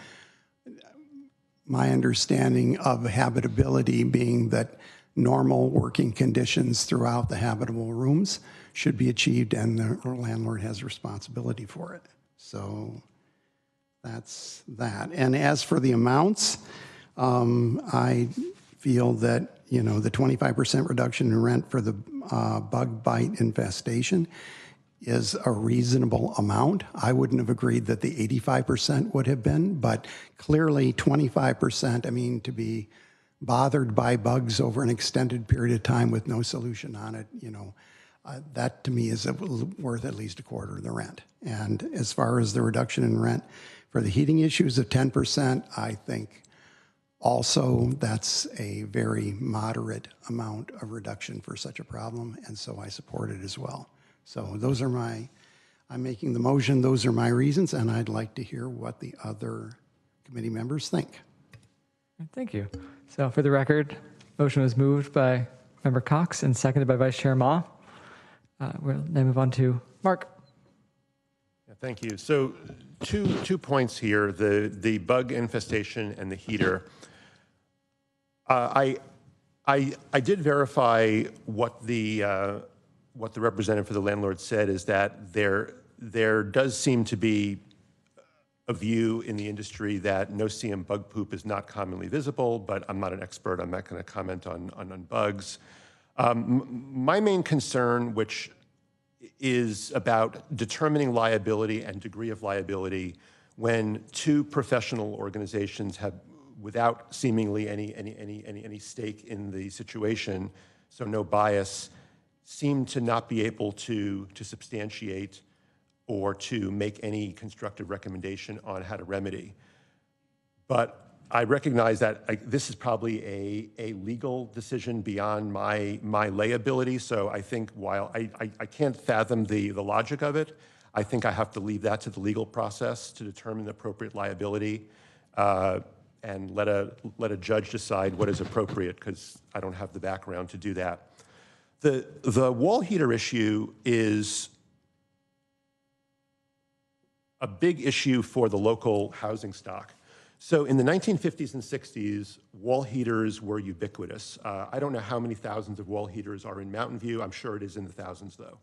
my understanding of habitability being that normal working conditions throughout the habitable rooms should be achieved, and the landlord has responsibility for it. So that's that. And as for the amounts, I feel that, the 25% reduction in rent for the bug bite infestation is a reasonable amount. I wouldn't have agreed that the 85% would have been, but clearly 25%, I mean, to be bothered by bugs over an extended period of time with no solution on it, that to me is worth at least a quarter of the rent. And as far as the reduction in rent for the heating issues of 10%, I think also that's a very moderate amount of reduction for such a problem, and so I support it as well. So those are I'm making the motion, those are my reasons, and I'd like to hear what the other committee members think. Thank you. So for the record, motion was moved by Member Cox and seconded by Vice Chair Ma. We'll then move on to Mark. Yeah, thank you. So two points here, the bug infestation and the heater. I did verify what the representative for the landlord said, is that there does seem to be a view in the industry that no-see-um bug poop is not commonly visible, but I'm not an expert. I'm not going to comment on bugs. My main concern, which is about determining liability and degree of liability when two professional organizations have, without seemingly any stake in the situation, so no bias, seem to not be able to substantiate or to make any constructive recommendation on how to remedy. But I recognize that this is probably a legal decision beyond my lay ability, so I think while I can't fathom the logic of it, I think I have to leave that to the legal process to determine the appropriate liability and let a judge decide what is appropriate, because I don't have the background to do that. The wall heater issue is a big issue for the local housing stock. So in the 1950s and 60s, wall heaters were ubiquitous. I don't know how many thousands of wall heaters are in Mountain View. I'm sure it is in the thousands, though,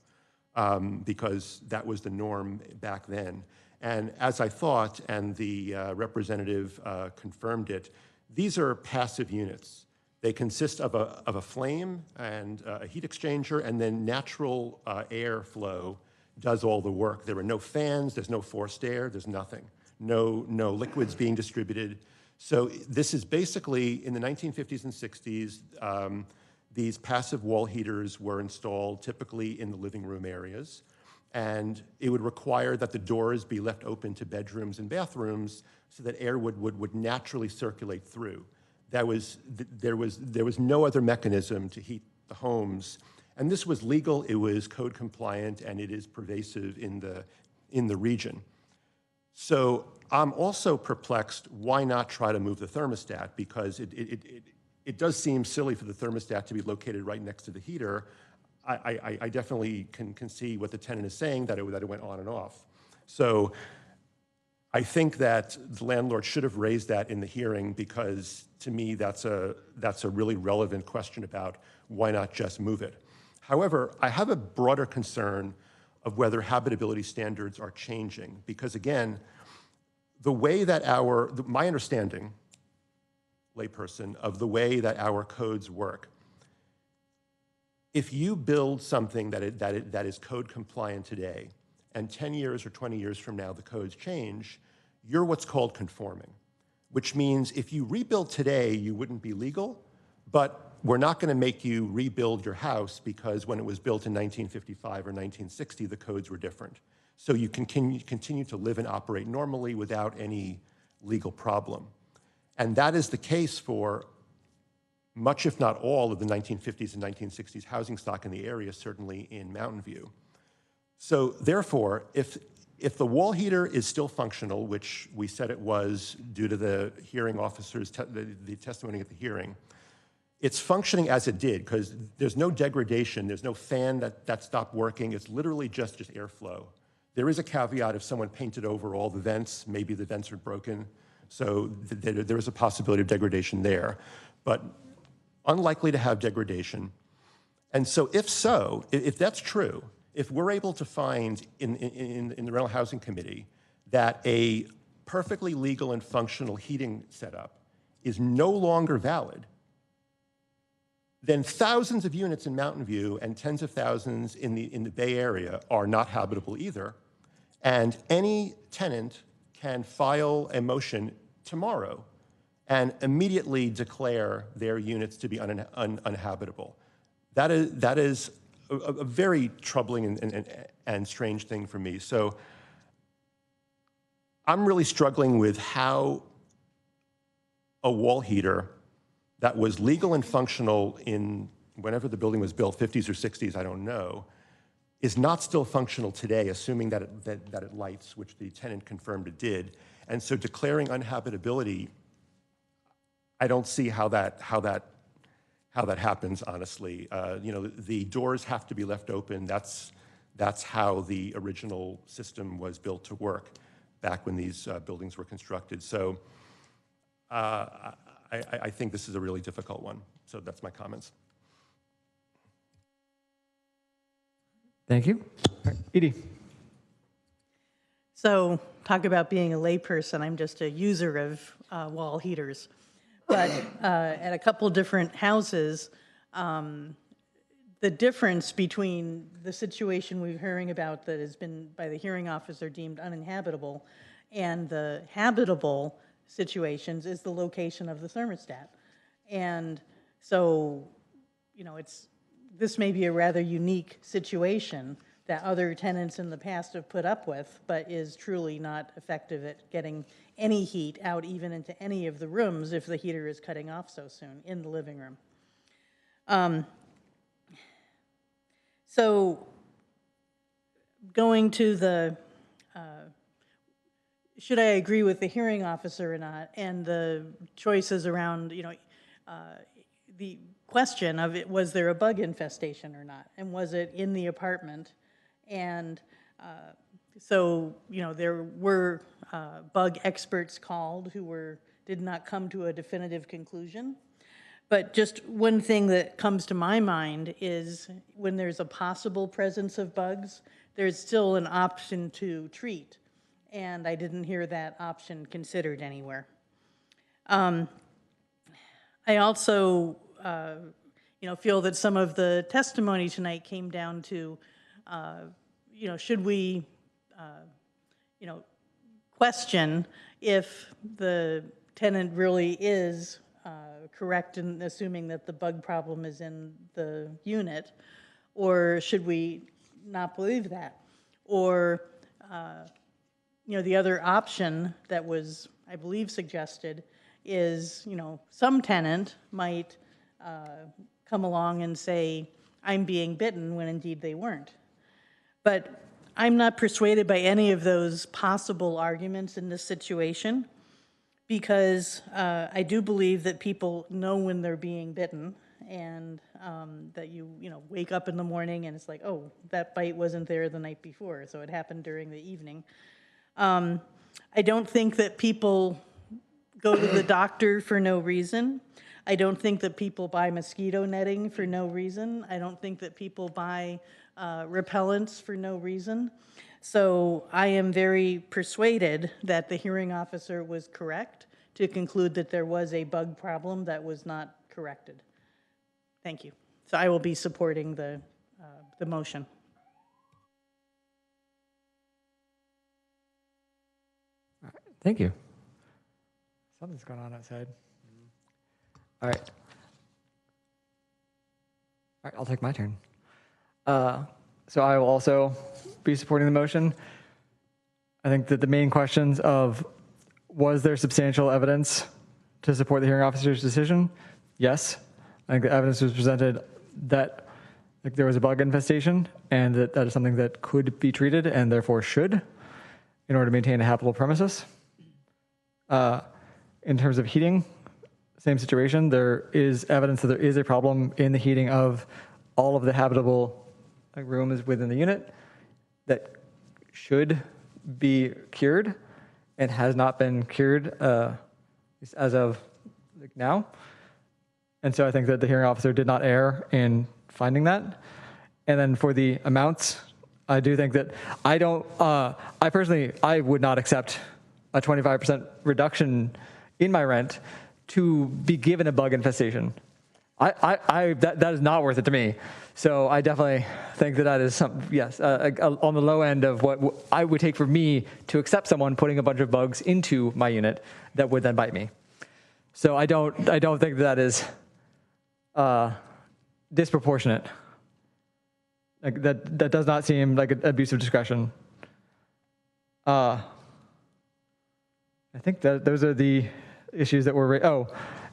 because that was the norm back then. And as I thought, and the representative confirmed it, these are passive units. They consist of a flame and a heat exchanger, and then natural air flow does all the work. There are no fans, there's no forced air, there's nothing. No liquids being distributed. So this is basically, in the 1950s and 60s, these passive wall heaters were installed typically in the living room areas, and it would require that the doors be left open to bedrooms and bathrooms so that air would naturally circulate through. There was no other mechanism to heat the homes, and this was legal, it was code compliant, and it is pervasive in the region. So I'm also perplexed, why not try to move the thermostat? Because it does seem silly for the thermostat to be located right next to the heater. I definitely can see what the tenant is saying, that it went on and off. So I think that the landlord should have raised that in the hearing, because to me that's a really relevant question about why not just move it. However, I have a broader concern of whether habitability standards are changing, because again, the way that my understanding layperson of the way that our codes work. If you build something that is code compliant today, and 10 years or 20 years from now the codes change, you're what's called conforming, which means if you rebuild today, you wouldn't be legal, but we're not going to make you rebuild your house because when it was built in 1955 or 1960, the codes were different. So you can continue to live and operate normally without any legal problem. And that is the case for much, if not all, of the 1950s and 1960s housing stock in the area, certainly in Mountain View. So therefore, if the wall heater is still functional, which we said it was due to the hearing officer's the testimony at the hearing, it's functioning as it did because there's no degradation, there's no fan that stopped working, it's literally just airflow. There is a caveat if someone painted over all the vents, maybe the vents are broken, so there is a possibility of degradation there, but unlikely to have degradation. And so if that's true, if we're able to find in the Rental Housing Committee that a perfectly legal and functional heating setup is no longer valid, then thousands of units in Mountain View and tens of thousands in the Bay Area are not habitable either. And any tenant can file a motion tomorrow and immediately declare their units to be uninhabitable. That is a very troubling and strange thing for me. So I'm really struggling with how a wall heater that was legal and functional in whenever the building was built, 50s or 60s, I don't know, is not still functional today, assuming that it lights, which the tenant confirmed it did. And so declaring uninhabitability, I don't see how that happens, honestly. The doors have to be left open. That's how the original system was built to work back when these buildings were constructed. So I think this is a really difficult one. So that's my comments. Thank you. All right, Edie. So talk about being a layperson. I'm just a user of wall heaters. But at a couple different houses, the difference between the situation we're hearing about that has been by the hearing officer deemed uninhabitable and the habitable situations is the location of the thermostat. And so, this may be a rather unique situation that other tenants in the past have put up with, but is truly not effective at getting any heat out even into any of the rooms if the heater is cutting off so soon in the living room. So going to the, should I agree with the hearing officer or not, and the choices around, the question of it, was there a bug infestation or not, and was it in the apartment? And so, there were bug experts called who did not come to a definitive conclusion. But just one thing that comes to my mind is when there's a possible presence of bugs, there's still an option to treat. And I didn't hear that option considered anywhere. I also, feel that some of the testimony tonight came down to, should we, question if the tenant really is correct in assuming that the bug problem is in the unit, or should we not believe that? Or, the other option that was, I believe, suggested is, some tenant might come along and say, I'm being bitten, when indeed they weren't. But I'm not persuaded by any of those possible arguments in this situation, because I do believe that people know when they're being bitten, and that you wake up in the morning and it's like, oh, that bite wasn't there the night before, so it happened during the evening. I don't think that people go to the doctor for no reason. I don't think that people buy mosquito netting for no reason. I don't think that people buy repellents for no reason. So I am very persuaded that the hearing officer was correct to conclude that there was a bug problem that was not corrected. Thank you. So I will be supporting the motion. Thank you. Something's going on outside. All right. All right, I'll take my turn. So I will also be supporting the motion. I think that the main questions of was there substantial evidence to support the hearing officer's decision? Yes. I think the evidence was presented that there was a bug infestation and that is something that could be treated and therefore should in order to maintain a habitable premises. In terms of heating, same situation. There is evidence that there is a problem in the heating of all of the habitable rooms within the unit that should be cured and has not been cured as of now. And so I think that the hearing officer did not err in finding that. And then for the amounts, I do think that I personally would not accept a 25% reduction in my rent to be given a bug infestation. That is not worth it to me. So I definitely think that is on the low end of what I would take for me to accept someone putting a bunch of bugs into my unit that would then bite me. So I don't think that is disproportionate. Like that does not seem like an abuse of discretion. I think that those are the issues that were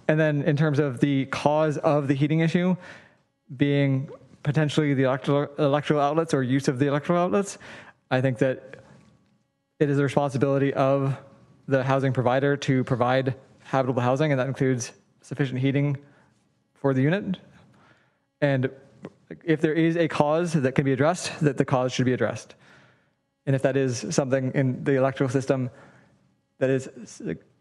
and then in terms of the cause of the heating issue being potentially the electrical outlets or use of the electrical outlets, I think that it is the responsibility of the housing provider to provide habitable housing, and that includes sufficient heating for the unit. And if there is a cause that can be addressed, that the cause should be addressed. And if that is something in the electrical system that is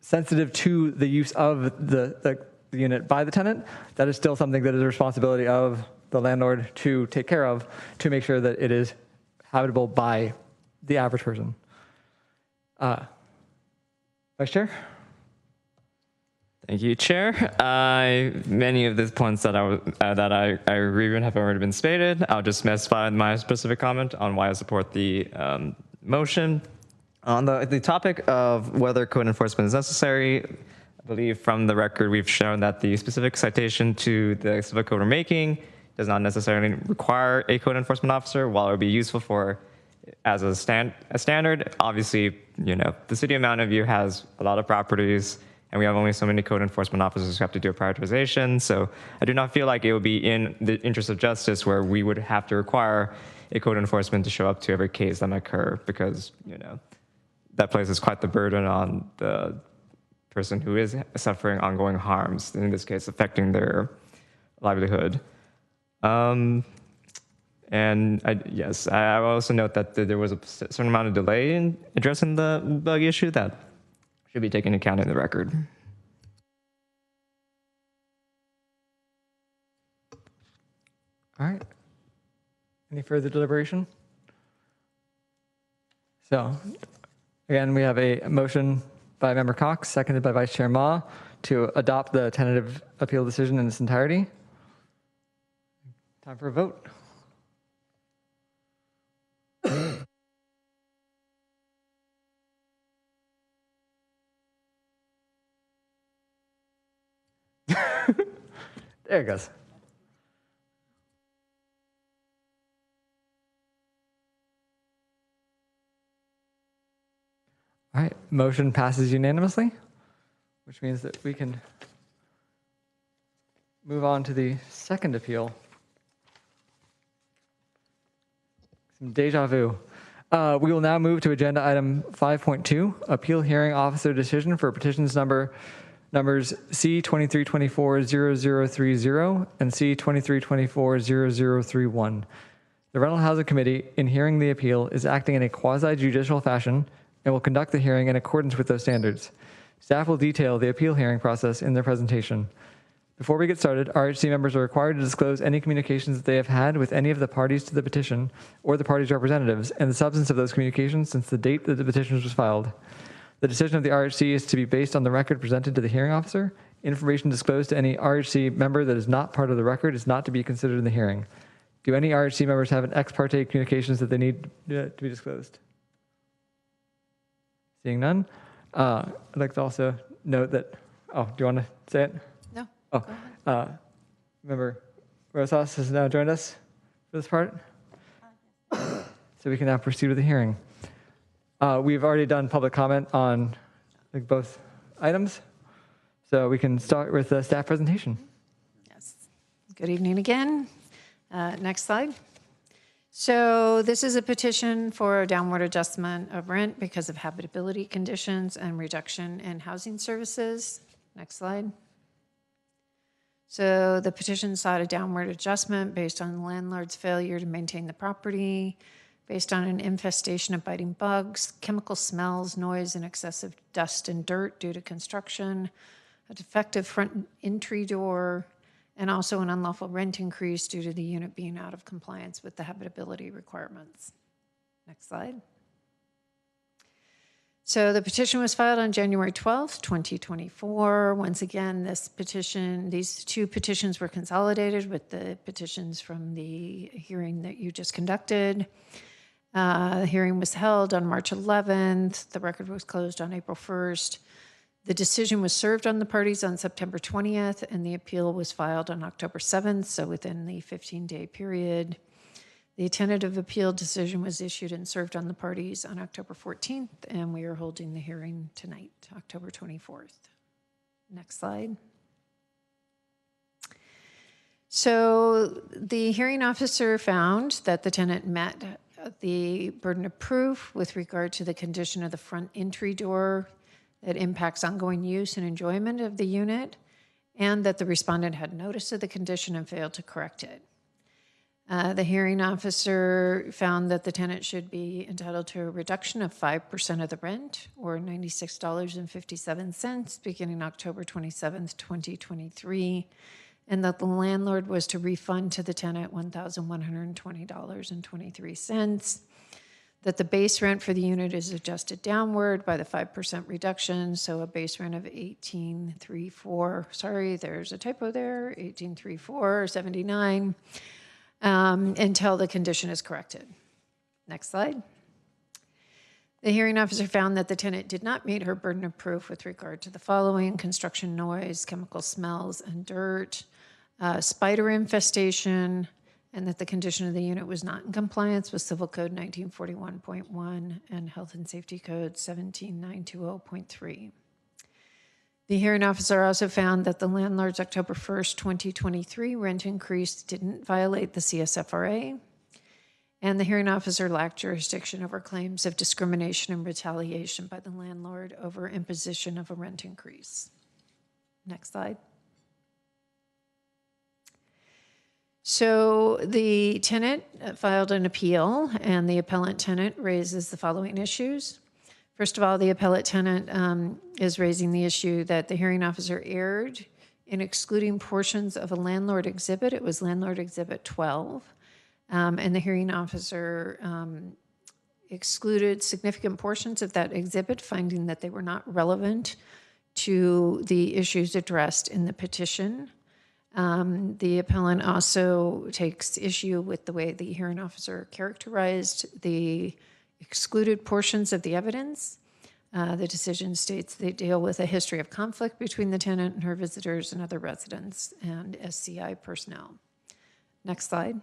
sensitive to the use of the unit by the tenant, that is still something that is a responsibility of the landlord to take care of to make sure that it is habitable by the average person. Vice Chair? Thank you, Chair. Many of the points that I agree with have already been stated. I'll just specify my specific comment on why I support the motion. On the topic of whether code enforcement is necessary, I believe from the record we've shown that the specific citation to the civil code we're making does not necessarily require a code enforcement officer. While it would be useful for as a standard, obviously, the city of Mountain View has a lot of properties, and we have only so many code enforcement officers who have to do a prioritization. So I do not feel like it would be in the interest of justice where we would have to require a code enforcement to show up to every case that might occur, because that places quite the burden on the person who is suffering ongoing harms, in this case affecting their livelihood. And I will also note that there was a certain amount of delay in addressing the bug issue that should be taken into account in the record. All right. Any further deliberation? So, again, we have a motion by Member Cox, seconded by Vice Chair Ma, to adopt the tentative appeal decision in its entirety. Time for a vote. There it goes. All right, motion passes unanimously, which means that we can move on to the second appeal. Some deja vu. We will now move to agenda item 5.2, appeal hearing officer decision for petitions numbers C2324-0030 and C2324-0031. The Rental Housing Committee, in hearing the appeal, is acting in a quasi-judicial fashion and will conduct the hearing in accordance with those standards. Staff will detail the appeal hearing process in their presentation. Before we get started, RHC members are required to disclose any communications that they have had with any of the parties to the petition or the parties' representatives and the substance of those communications since the date that the petition was filed. The decision of the RHC is to be based on the record presented to the hearing officer. Information disclosed to any RHC member that is not part of the record is not to be considered in the hearing. Do any RHC members have an ex parte communications that they need to be disclosed? Seeing none, I'd like to also note that, oh, do you want to say it? No. Oh, Member Rosas has now joined us for this part. So we can now proceed with the hearing. We've already done public comment on both items, so we can start with the staff presentation. Yes. Good evening again. Next slide. So this is a petition for a downward adjustment of rent because of habitability conditions and reduction in housing services. Next slide. So the petition sought a downward adjustment based on the landlord's failure to maintain the property, based on an infestation of biting bugs, chemical smells, noise, and excessive dust and dirt due to construction, a defective front entry door, and also an unlawful rent increase due to the unit being out of compliance with the habitability requirements. Next slide. So the petition was filed on January 12th, 2024. Once again, these two petitions were consolidated with the petitions from the hearing that you just conducted. The hearing was held on March 11th. The record was closed on April 1st. The decision was served on the parties on September 20th, and the appeal was filed on October 7th, so within the 15-day period. The tentative appeal decision was issued and served on the parties on October 14th, and we are holding the hearing tonight, October 24th. Next slide. So the hearing officer found that the tenant met the burden of proof with regard to the condition of the front entry door that impacts ongoing use and enjoyment of the unit, and that the respondent had notice of the condition and failed to correct it. The hearing officer found that the tenant should be entitled to a reduction of 5% of the rent, or $96.57, beginning October 27th, 2023, and that the landlord was to refund to the tenant $1,120.23, that the base rent for the unit is adjusted downward by the 5% reduction, so a base rent of $1,834, sorry, there's a typo there, $1,834.79, until the condition is corrected. Next slide. The hearing officer found that the tenant did not meet her burden of proof with regard to the following: construction noise, chemical smells, and dirt, spider infestation, and that the condition of the unit was not in compliance with Civil Code 1941.1 and Health and Safety Code 17920.3. The hearing officer also found that the landlord's October 1st, 2023 rent increase didn't violate the CSFRA, and the hearing officer lacked jurisdiction over claims of discrimination and retaliation by the landlord over imposition of a rent increase. Next slide. So the tenant filed an appeal, and the appellant tenant raises the following issues. First of all, the appellate tenant is raising the issue that the hearing officer erred in excluding portions of a landlord exhibit. It was Landlord Exhibit 12, and the hearing officer excluded significant portions of that exhibit, finding that they were not relevant to the issues addressed in the petition. The appellant also takes issue with the way the hearing officer characterized the excluded portions of the evidence. The decision states they deal with a history of conflict between the tenant and her visitors and other residents and SCI personnel. Next slide.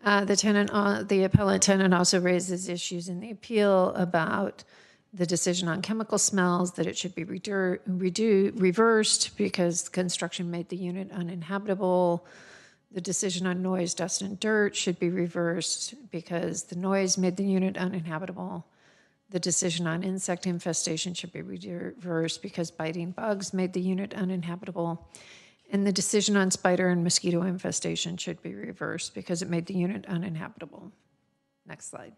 The appellant tenant also raises issues in the appeal about the decision on chemical smells, that it should be reversed because construction made the unit uninhabitable. The decision on noise, dust, and dirt should be reversed because the noise made the unit uninhabitable. The decision on insect infestation should be reversed because biting bugs made the unit uninhabitable. And the decision on spider and mosquito infestation should be reversed because it made the unit uninhabitable. Next slide.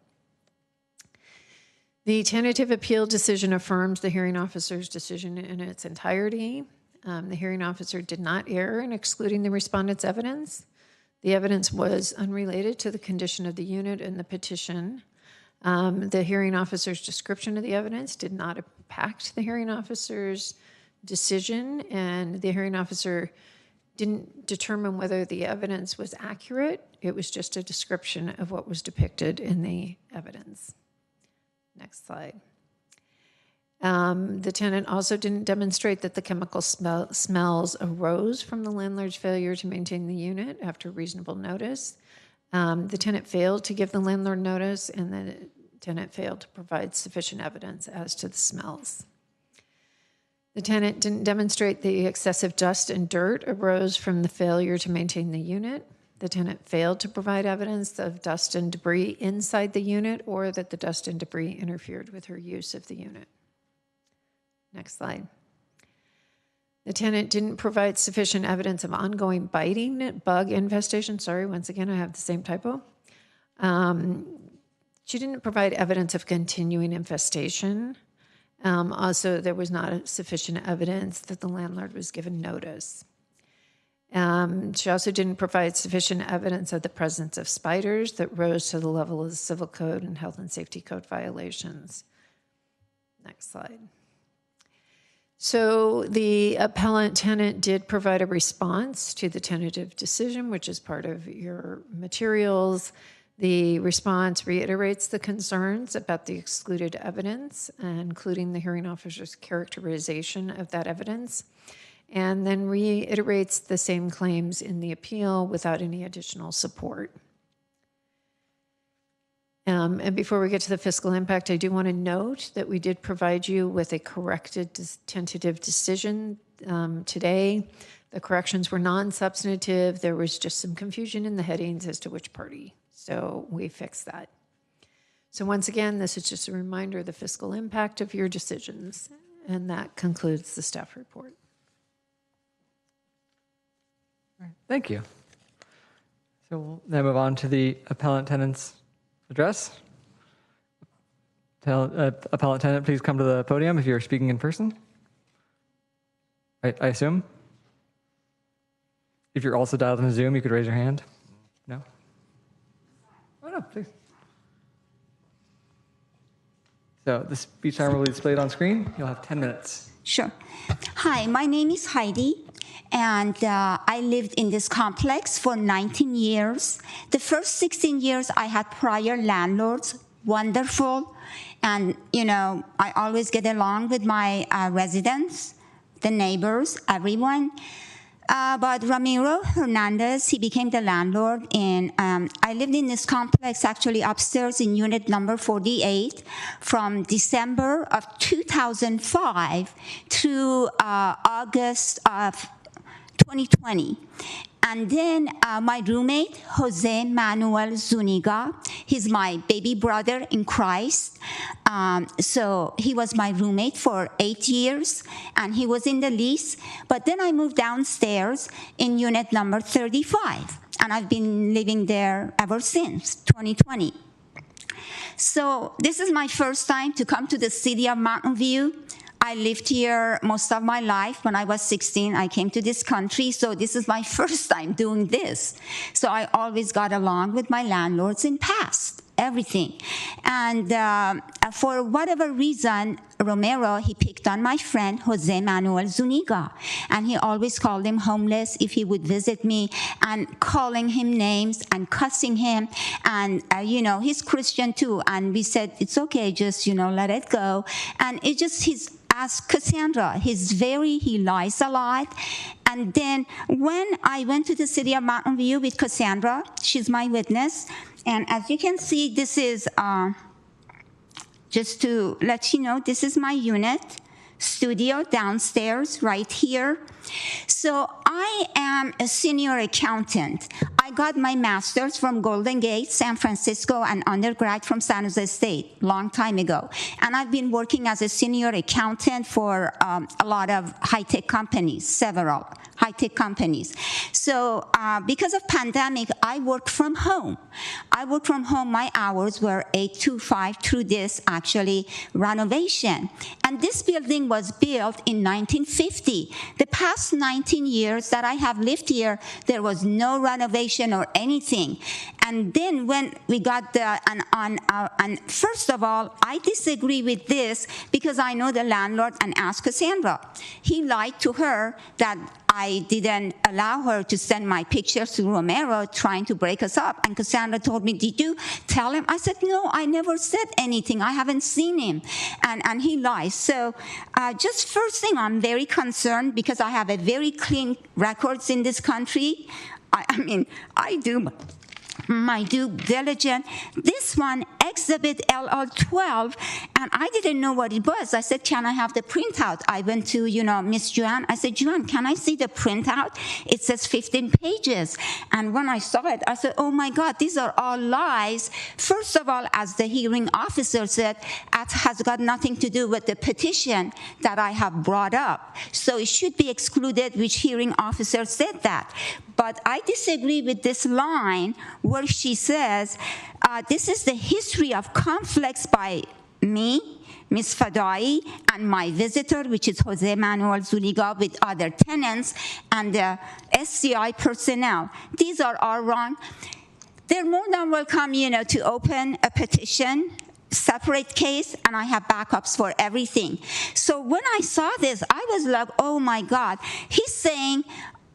The tentative appeal decision affirms the hearing officer's decision in its entirety. The hearing officer did not err in excluding the respondent's evidence. The evidence was unrelated to the condition of the unit and the petition. The hearing officer's description of the evidence did not impact the hearing officer's decision, and the hearing officer didn't determine whether the evidence was accurate. It was just a description of what was depicted in the evidence. Next slide. The tenant also didn't demonstrate that the chemical smells arose from the landlord's failure to maintain the unit after reasonable notice. The tenant failed to give the landlord notice, and the tenant failed to provide sufficient evidence as to the smells. The tenant didn't demonstrate the excessive dust and dirt arose from the failure to maintain the unit. The tenant failed to provide evidence of dust and debris inside the unit, or that the dust and debris interfered with her use of the unit. Next slide. The tenant didn't provide sufficient evidence of ongoing biting bug infestation. Sorry, once again, I have the same typo. She didn't provide evidence of continuing infestation. Also, there was not sufficient evidence that the landlord was given notice. She also didn't provide sufficient evidence of the presence of spiders that rose to the level of the civil code and health and safety code violations. Next slide. So the appellant tenant did provide a response to the tentative decision, which is part of your materials. The response reiterates the concerns about the excluded evidence, including the hearing officer's characterization of that evidence, and then reiterates the same claims in the appeal without any additional support. And before we get to the fiscal impact, I do want to note that we did provide you with a corrected tentative decision today. The corrections were non-substantive. There was just some confusion in the headings as to which party. So we fixed that. So once again, this is just a reminder of the fiscal impact of your decisions. And that concludes the staff report. All right, thank you. So we'll now move on to the appellant tenant's address. Appellant tenant, please come to the podium if you're speaking in person. I assume. If you're also dialed into Zoom, you could raise your hand. No? Oh, no, please. So the speech time will be displayed on screen. You'll have 10 minutes. Sure. Hi, my name is Heidi, and I lived in this complex for 19 years. The first 16 years, I had prior landlords, wonderful, and, you know, I always get along with my residents, the neighbors, everyone. But Ramiro Hernandez, he became the landlord, and I lived in this complex, actually upstairs in unit number 48, from December of 2005 to August of 2020. And then my roommate, Jose Manuel Zuniga, he's my baby brother in Christ. So he was my roommate for 8 years, and he was in the lease. But then I moved downstairs in unit number 35, and I've been living there ever since 2020. So this is my first time to come to the city of Mountain View. I lived here most of my life. When I was 16, I came to this country, so this is my first time doing this. So I always got along with my landlords in past, everything. And for whatever reason, Romero, he picked on my friend, Jose Manuel Zuniga. And he always called him homeless if he would visit me, and calling him names and cussing him. And, you know, he's Christian too. And we said, it's okay, just, you know, let it go. And it just, as Cassandra, he lies a lot. And then when I went to the city of Mountain View with Cassandra, she's my witness. And as you can see, this is, just to let you know, this is my unit, studio downstairs right here. So I am a senior accountant. I got my master's from Golden Gate, San Francisco, and undergrad from San Jose State, long time ago. And I've been working as a senior accountant for a lot of high-tech companies, several high-tech companies. So because of pandemic, I work from home. My hours were 8 to 5 through this, actually, renovation. And this building was built in 1950. The past 19 years that I have lived here, there was no renovation violation or anything. And then when we got and first of all, I disagree with this because I know the landlord and asked Cassandra. He lied to her that I didn't allow her to send my pictures to Romero trying to break us up. And Cassandra told me, did you tell him? I said, no, I never said anything. I haven't seen him. And he lies. So just first thing, I'm very concerned because I have a very clean records in this country. I mean, I do my due diligence. This one, Exhibit LL12, and I didn't know what it was. I said, can I have the printout? I went to, Miss Joanne. I said, Joanne, can I see the printout? It says 15 pages. And when I saw it, I said, oh my God, these are all lies. First of all, as the hearing officer said, it has got nothing to do with the petition that I have brought up. So it should be excluded, which hearing officer said that. But I disagree with this line where she says, this is the history of conflicts by me, Ms. Fadai, and my visitor, which is Jose Manuel Zuliga, with other tenants and the SCI personnel. These are all wrong. They're more than welcome, to open a petition, separate case, and I have backups for everything. So when I saw this, I was like, oh my God. He's saying,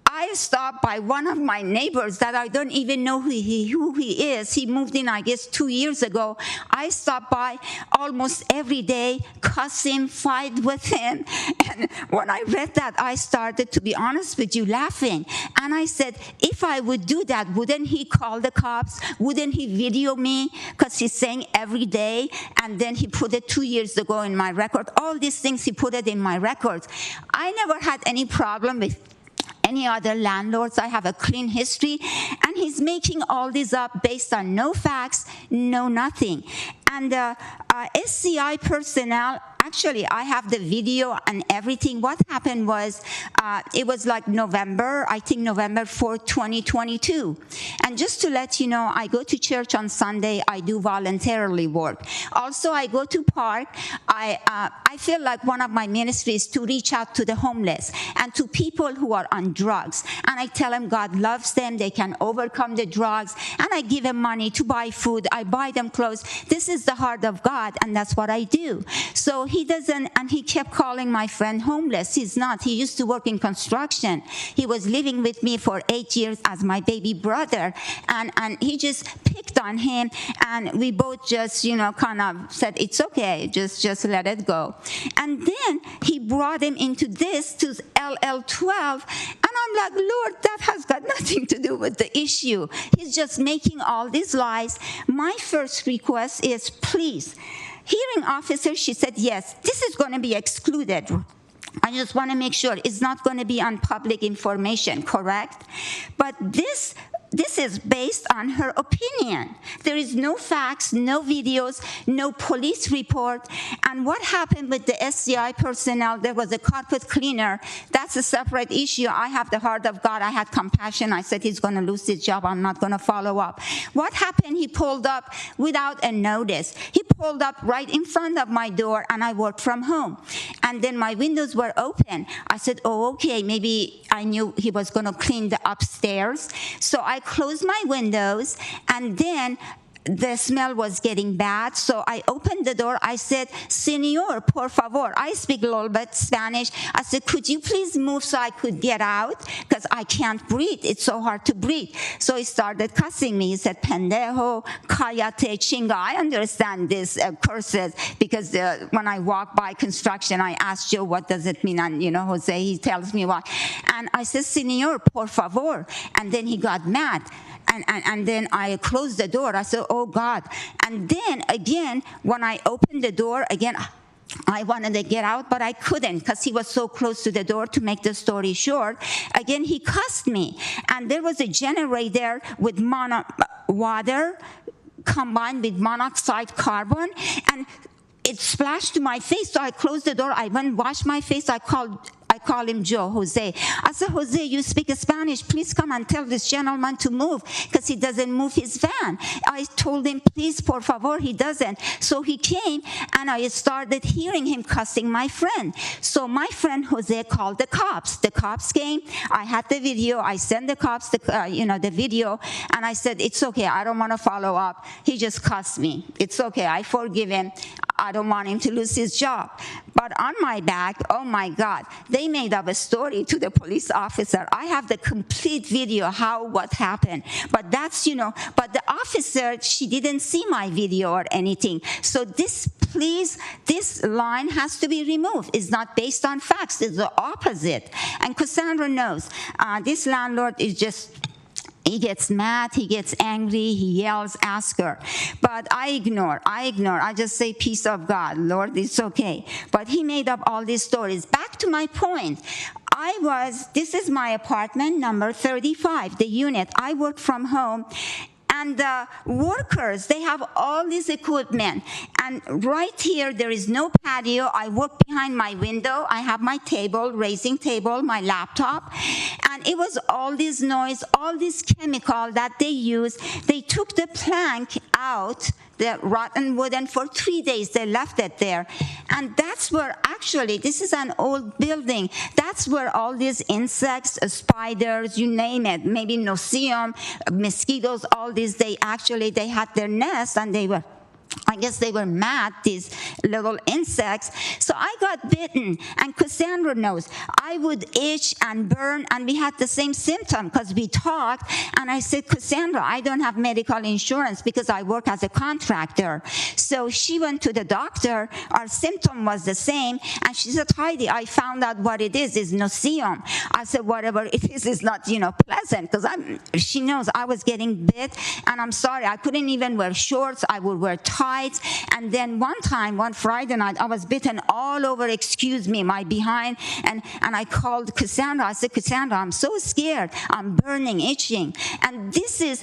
I stopped by one of my neighbors that I don't even know who he is. He moved in, I guess, 2 years ago. I stopped by almost every day, cuss him, fight with him. And when I read that, I started, to be honest with you, laughing. And I said, if I would do that, wouldn't he call the cops? Wouldn't he video me? Because he's saying every day. And then he put it 2 years ago in my record. All these things, he put it in my records. I never had any problem with any other landlords. I have a clean history, and he's making all this up based on no facts, no nothing. And SCI personnel, actually, I have the video and everything. What happened was, it was like November 4th, 2022. And just to let you know, I go to church on Sunday. I do voluntarily work. Also, I go to park. I feel like one of my ministries to reach out to the homeless and to people who are on drugs. And I tell them God loves them. They can overcome the drugs. And I give them money to buy food. I buy them clothes. This is the heart of God, and that's what I do. So he doesn't, and he kept calling my friend homeless. He's not. He used to work in construction. He was living with me for 8 years as my baby brother, and he just picked on him, and we both just, kind of said, it's okay, just let it go. And then he brought him into this, to LL12, and I'm like, Lord, that has got nothing to do with the issue. He's just making all these lies. My first request is, please, hearing officer, she said, yes, this is going to be excluded. I just want to make sure it's not going to be on public information, correct? But this is based on her opinion. There is no facts, no videos, no police report. And what happened with the SCI personnel, there was a carpet cleaner. That's a separate issue. I have the heart of God. I had compassion. I said, he's going to lose his job. I'm not going to follow up. What happened? He pulled up without a notice. He pulled up right in front of my door, and I worked from home. And then my windows were open. I said, oh, okay, maybe I knew he was going to clean the upstairs. So I closed my windows, and then the smell was getting bad, so I opened the door. I said, Señor, por favor. I speak a little bit Spanish. I said, could you please move so I could get out? Because I can't breathe. It's so hard to breathe. So he started cussing me. He said, pendejo, cállate, chinga. I understand these curses because when I walk by construction, I ask Joe, what does it mean? And, Jose, he tells me what. And I said, Señor, por favor. And then he got mad. And then I closed the door. I said, oh, God. And then, again, when I opened the door, again, I wanted to get out, but I couldn't because he was so close to the door. To make the story short, again, he cussed me. And there was a generator with water combined with monoxide carbon, and it splashed to my face. So I closed the door. I went and washed my face. I I call him Joe, Jose. I said, Jose, you speak Spanish. Please come and tell this gentleman to move because he doesn't move his van. I told him, please, por favor, he doesn't. So he came, and I started hearing him cussing my friend. So my friend Jose called the cops. The cops came. I had the video. I sent the cops the video, and I said, it's okay. I don't want to follow up. He just cussed me. It's okay. I forgive him. I don't want him to lose his job. But on my back, oh my God, they made up a story to the police officer. I have the complete video what happened. But that's, but the officer, she didn't see my video or anything. So this line has to be removed. It's not based on facts. It's the opposite. And Cassandra knows this landlord is just, he gets mad, he gets angry, he yells, ask her. But I ignore. I just say, peace of God, Lord, it's okay. But he made up all these stories. Back to my point. This is my apartment, number 35, the unit. I work from home. And the workers, they have all this equipment. And right here, there is no patio. I work behind my window. I have my table, raising table, my laptop. And it was all this noise, all this chemical that they use. They took the plank out, the rotten wood, and for 3 days they left it there. And that's where, actually, this is an old building. That's where all these insects, spiders, you name it, maybe no-see-um, mosquitoes, all these, they had their nests, and I guess they were mad, these little insects. So I got bitten, and Cassandra knows. I would itch and burn, and we had the same symptom because we talked, and I said, Cassandra, I don't have medical insurance because I work as a contractor. So she went to the doctor. Our symptom was the same, and she said, Heidi, I found out what it is no-see-um. I said, whatever it is not, pleasant, because she knows I was getting bit, and I'm sorry, I couldn't even wear shorts. I would wear tights. And then one Friday night, I was bitten all over, excuse me, my behind. And I called Cassandra. I said, Cassandra, I'm so scared. I'm burning, itching. And this is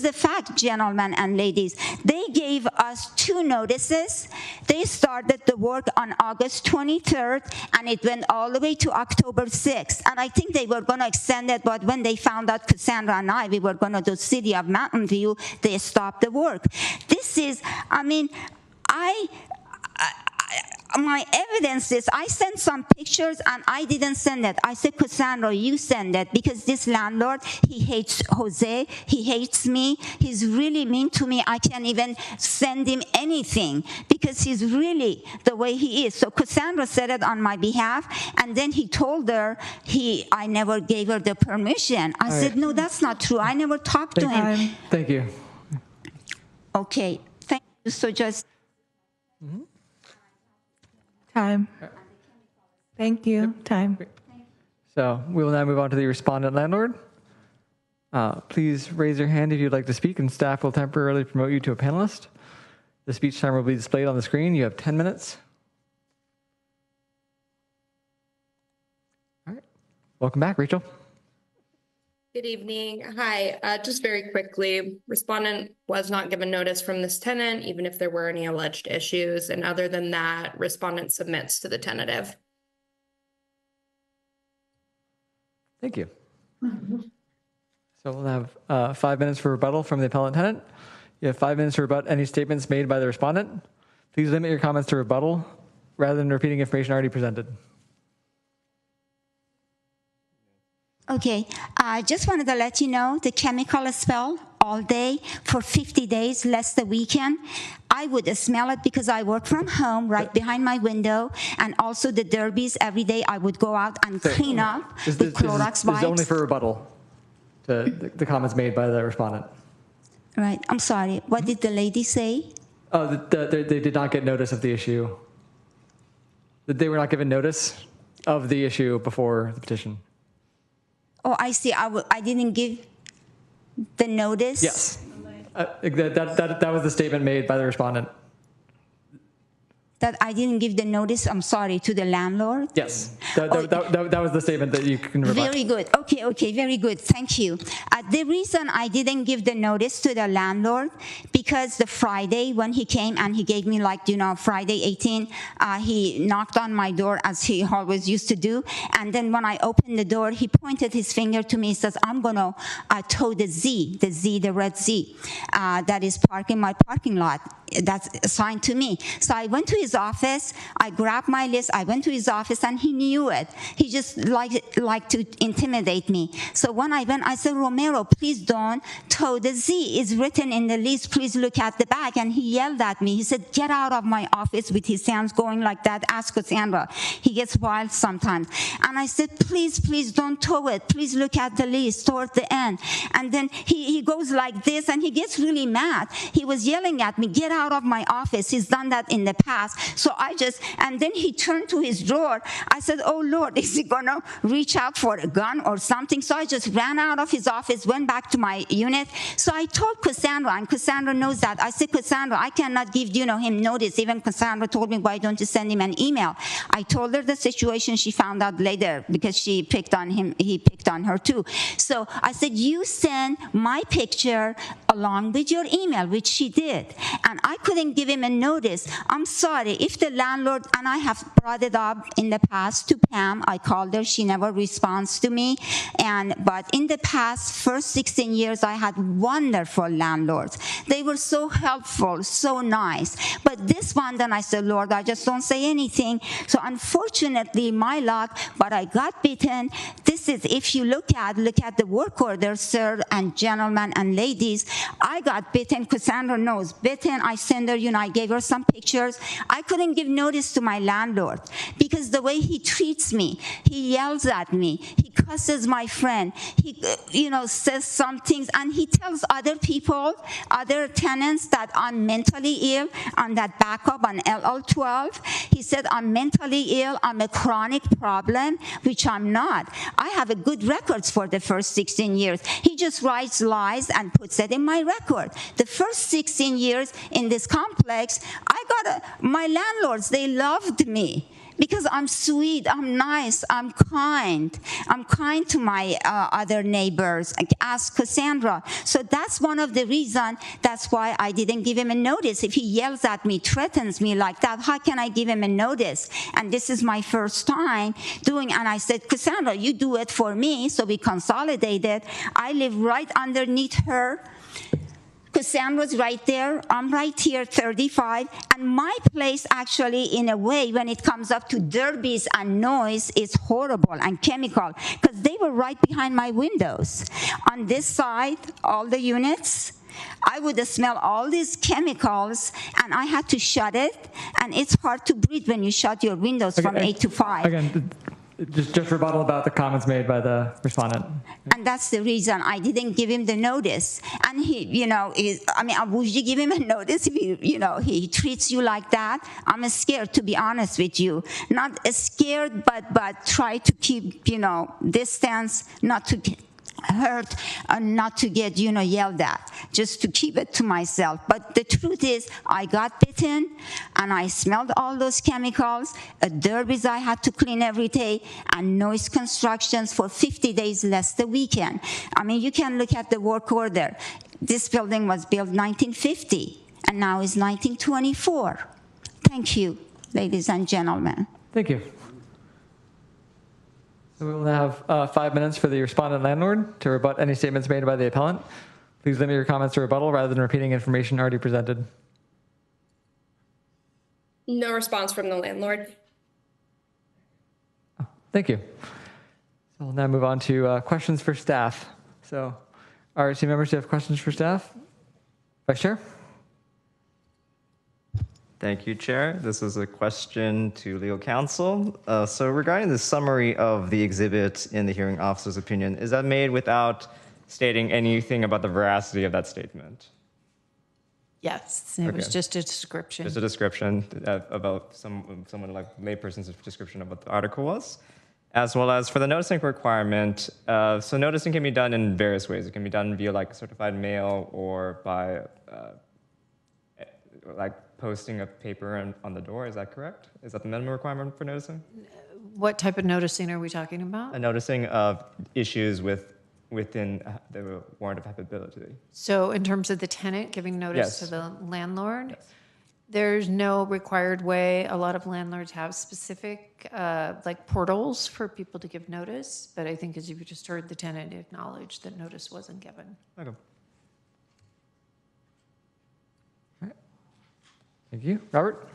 the fact, gentlemen and ladies. They gave us 2 notices. They started the work on August 23rd, and it went all the way to October 6th. And I think they were going to extend it, but when they found out Cassandra and we were going to do City of Mountain View, they stopped the work. This is, my evidence is, I sent some pictures and I didn't send it. I said, Cassandra, you send it, because this landlord, he hates Jose, he hates me, he's really mean to me. I can't even send him anything because he's really the way he is. So Cassandra said it on my behalf, and then he told her I never gave her the permission. I said, no, that's not true. I never talked to him. Thank you. Okay, thank you. So just... Time. Thank you. Time. So we will now move on to the respondent landlord. Please raise your hand if you'd like to speak, and staff will temporarily promote you to a panelist. The speech timer will be displayed on the screen. You have 10 minutes. All right. Welcome back, Rachel. Good evening. Hi. Just very quickly, respondent was not given notice from this tenant, even if there were any alleged issues. And other than that, respondent submits to the tentative. Thank you. So we'll have 5 minutes for rebuttal from the appellant tenant. You have 5 minutes to rebut any statements made by the respondent. Please limit your comments to rebuttal rather than repeating information already presented. Okay, I just wanted to let you know the chemical smell all day for 50 days, less the weekend. I would smell it because I work from home right behind my window, and also the derbies every day I would go out and clean up with Clorox wipes. This is only for rebuttal to the comments made by the respondent. Right, I'm sorry. What did the lady say? Oh, they did not get notice of the issue. They were not given notice of the issue before the petition. Oh, I see. I didn't give the notice? Yes. That was the statement made by the respondent. That I didn't give the notice, I'm sorry, to the landlord? Yes, that was the statement that you can rebut. Very good. Okay, very good. Thank you. The reason I didn't give the notice to the landlord, because the Friday when he came and he gave me Friday 18, he knocked on my door as he always used to do. And then when I opened the door, he pointed his finger to me. He says, I'm going to tow the red Z that is parked in my parking lot. That's assigned to me. So I went to his office, I grabbed my list, I went to his office, and he knew it. He just liked to intimidate me. So when I went, I said, Romero, please don't tow the Z. It's written in the list, please look at the back. And he yelled at me. He said, get out of my office with his hands going like that. Ask Cassandra. He gets wild sometimes. And I said, please don't tow it. Please look at the list toward the end. And then he goes like this, and he gets really mad. He was yelling at me, get out of my office. He's done that in the past. So and then he turned to his drawer. I said, oh Lord, is he gonna reach out for a gun or something? So I just ran out of his office, went back to my unit. So I told Cassandra, and Cassandra knows that. I said, Cassandra, I cannot give him notice. Even Cassandra told me, why don't you send him an email? I told her the situation. She found out later because she picked on him. He picked on her too. So I said, you send my picture along with your email, which she did. And I couldn't give him a notice. I'm sorry. If the landlord, and I have brought it up in the past to Pam, I called her, she never responds to me. But in the past, first 16 years, I had wonderful landlords. They were so helpful, so nice. But this one, then I said, Lord, I just don't say anything. So unfortunately, my luck, but I got bitten. This is, if you look at the work order, sir and gentlemen and ladies, I got bitten. Cassandra knows, bitten. I sent her, I gave her some pictures. I couldn't give notice to my landlord because the way he treats me, he yells at me, he cusses my friend, he, says some things, and he tells other people, other tenants, that I'm mentally ill on that backup on LL12. He said I'm mentally ill, I'm a chronic problem, which I'm not. I have a good records for the first 16 years. He just writes lies and puts it in my record. The first 16 years in this complex, my landlords, they loved me because I'm sweet, I'm nice, I'm kind to my other neighbors. Ask Cassandra. So that's one of the reasons. That's why I didn't give him a notice. If he yells at me, threatens me like that, how can I give him a notice? And this is my first time doing, and I said, Cassandra, you do it for me. So we consolidated. I live right underneath her. Cassandra's right there, I'm right here, 35, and my place actually, in a way, when it comes up to derbies and noise, is horrible and chemical, because they were right behind my windows. On this side, all the units, I would smell all these chemicals, and I had to shut it, and it's hard to breathe when you shut your windows from 8 to 5. Again, just rebuttal about the comments made by the respondent. And that's the reason I didn't give him the notice. And he, would you give him a notice if he treats you like that? I'm scared, to be honest with you. Not scared, but try to keep, distance, not to get hurt, and not to get, yelled at, just to keep it to myself. But the truth is, I got bitten, and I smelled all those chemicals, derbies I had to clean every day, and noise constructions for 50 days less the weekend. You can look at the work order. This building was built 1950, and now is 1924. Thank you, ladies and gentlemen. Thank you. So we will have 5 minutes for the respondent landlord to rebut any statements made by the appellant. Please limit your comments to rebuttal rather than repeating information already presented. No response from the landlord. Oh, thank you. So we'll now move on to questions for staff. So RSC members, do you have questions for staff? Vice Chair? Thank you, Chair. This is a question to legal counsel. So regarding the summary of the exhibit in the hearing officer's opinion, is that made without stating anything about the veracity of that statement? Yes, it was just a description. Just a description about someone like layperson's description of what the article was, as well as for the noticing requirement. So noticing can be done in various ways. It can be done via certified mail or by posting of paper on the door. Is that correct? Is that the minimum requirement for noticing? What type of noticing are we talking about? A noticing of issues within the warrant of habitability. So in terms of the tenant giving notice to Yes. the landlord, there's no required way. A lot of landlords have specific like portals for people to give notice, but I think as you just heard, the tenant acknowledge that notice wasn't given. Okay. Thank you. Robert?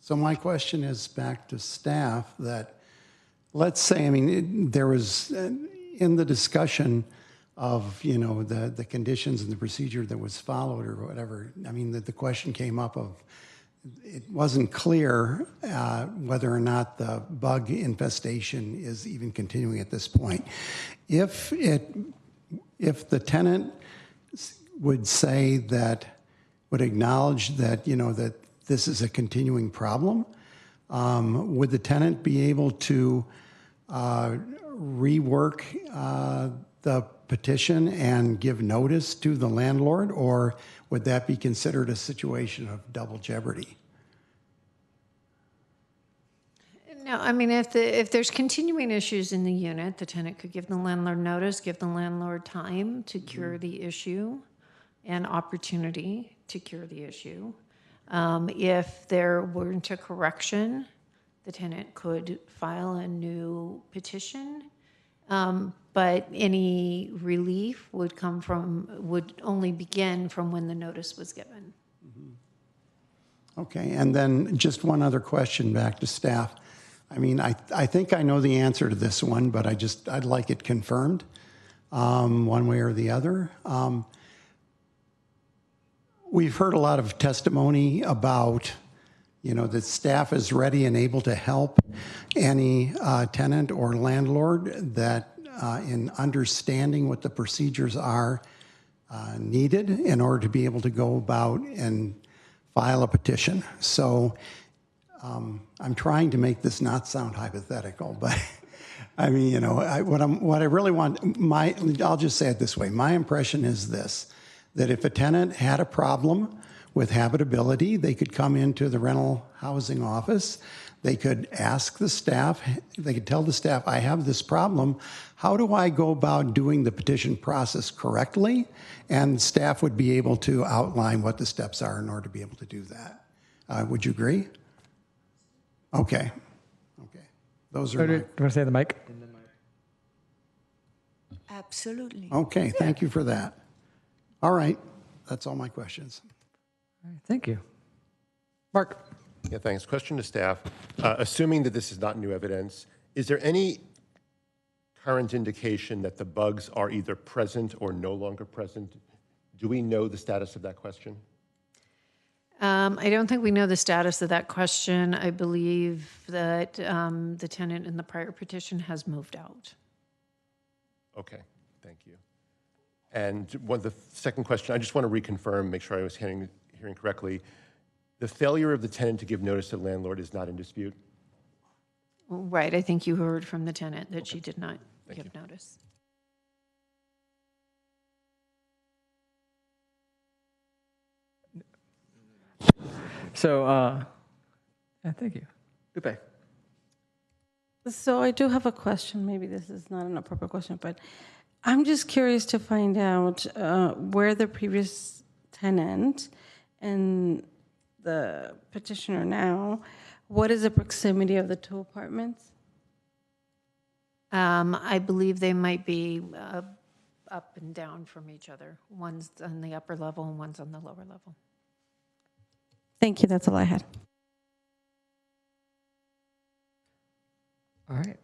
So my question is back to staff that, let's say, I mean, there was, in the discussion of, you know, the conditions and the procedure that was followed or whatever, I mean, the question came up of, it wasn't clear whether or not the bug infestation is even continuing at this point. If the tenant would say that, would acknowledge that, you know, that this is a continuing problem, would the tenant be able to rework the petition and give notice to the landlord, or would that be considered a situation of double jeopardy? No, I mean, if there's continuing issues in the unit, the tenant could give the landlord notice, give the landlord time to cure the issue and opportunity to cure the issue. If there weren't a correction, the tenant could file a new petition, but any relief would only begin from when the notice was given. Okay, and then just one other question back to staff. I mean, I think I know the answer to this one, but I'd like it confirmed one way or the other. We've heard a lot of testimony about, you know, that staff is ready and able to help any tenant or landlord that in understanding what the procedures are needed in order to be able to go about and file a petition. So I'm trying to make this not sound hypothetical, but I mean, you know, what I really want, I'll just say it this way. My impression is this, that if a tenant had a problem with habitability, they could come into the rental housing office. They could ask the staff, they could tell the staff, I have this problem. How do I go about doing the petition process correctly? And staff would be able to outline what the steps are in order to be able to do that. Would you agree? Okay. Okay. Those are Do you want to say the mic? Absolutely. Okay, thank you for that. All right, that's all my questions. All right, thank you. Mark? Yeah, thanks. Question to staff. Assuming that this is not new evidence, is there any current indication that the bugs are either present or no longer present? Do we know the status of that question? I don't think we know the status of that question. I believe that the tenant in the prior petition has moved out. Okay, thank you. And the second question, I just want to reconfirm, make sure I was hearing correctly. The failure of the tenant to give notice to the landlord is not in dispute? Right, I think you heard from the tenant that she did not give notice. So, yeah, thank you. Lupe? So I do have a question. Maybe this is not an appropriate question, but I'm just curious to find out where the previous tenant and the petitioner now, what is the proximity of the two apartments? I believe they might be up and down from each other. One's on the upper level and one's on the lower level. Thank you. That's all I had. All right.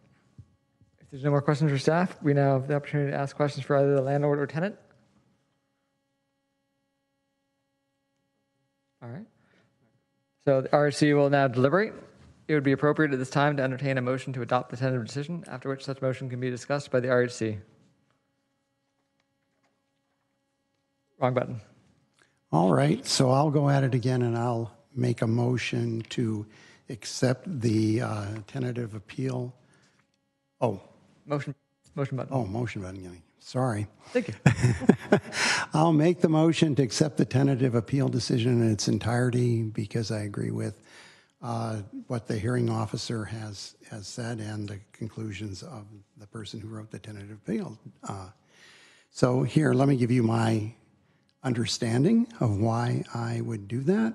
If there's no more questions for staff, we now have the opportunity to ask questions for either the landlord or tenant. All right. So the RHC will now deliberate. It would be appropriate at this time to entertain a motion to adopt the tentative decision, after which such motion can be discussed by the RHC. Wrong button. All right, so I'll go at it again and I'll make a motion to accept the tentative appeal. Oh. Motion button. Oh, motion button. Sorry. Thank you. I'll make the motion to accept the tentative appeal decision in its entirety because I agree with what the hearing officer has said and the conclusions of the person who wrote the tentative appeal. So here, let me give you my understanding of why I would do that.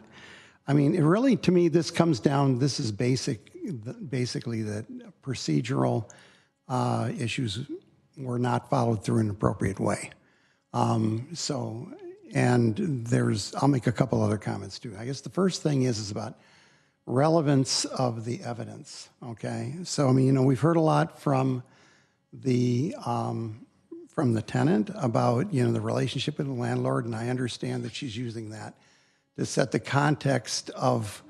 I mean, it really, to me, this comes down, this is basically that procedural issues were not followed through in an appropriate way. And I'll make a couple other comments too. I guess the first thing is about relevance of the evidence, okay? So, I mean, we've heard a lot from the tenant about, the relationship with the landlord, and I understand that she's using that to set the context of,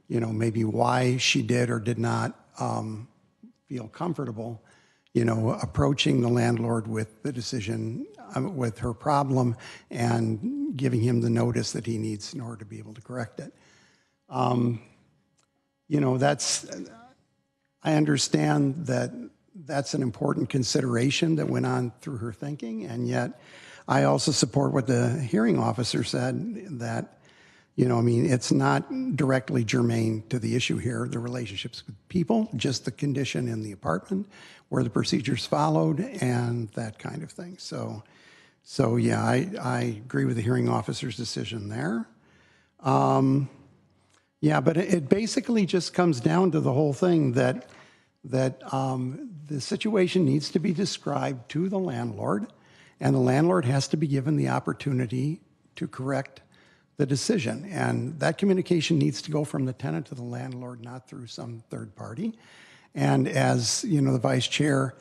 maybe why she did or did not feel comfortable, approaching the landlord with the decision, with her problem, and giving him the notice that he needs in order to be able to correct it. I understand that that's an important consideration that went on through her thinking, and yet I also support what the hearing officer said, that it's not directly germane to the issue here, the relationships with people, just the condition in the apartment, where the procedures followed, and that kind of thing. So yeah, I agree with the hearing officer's decision there. Yeah, but it basically just comes down to the whole thing that the situation needs to be described to the landlord, and the landlord has to be given the opportunity to correct the decision. And that communication needs to go from the tenant to the landlord, not through some third party. And as the vice chair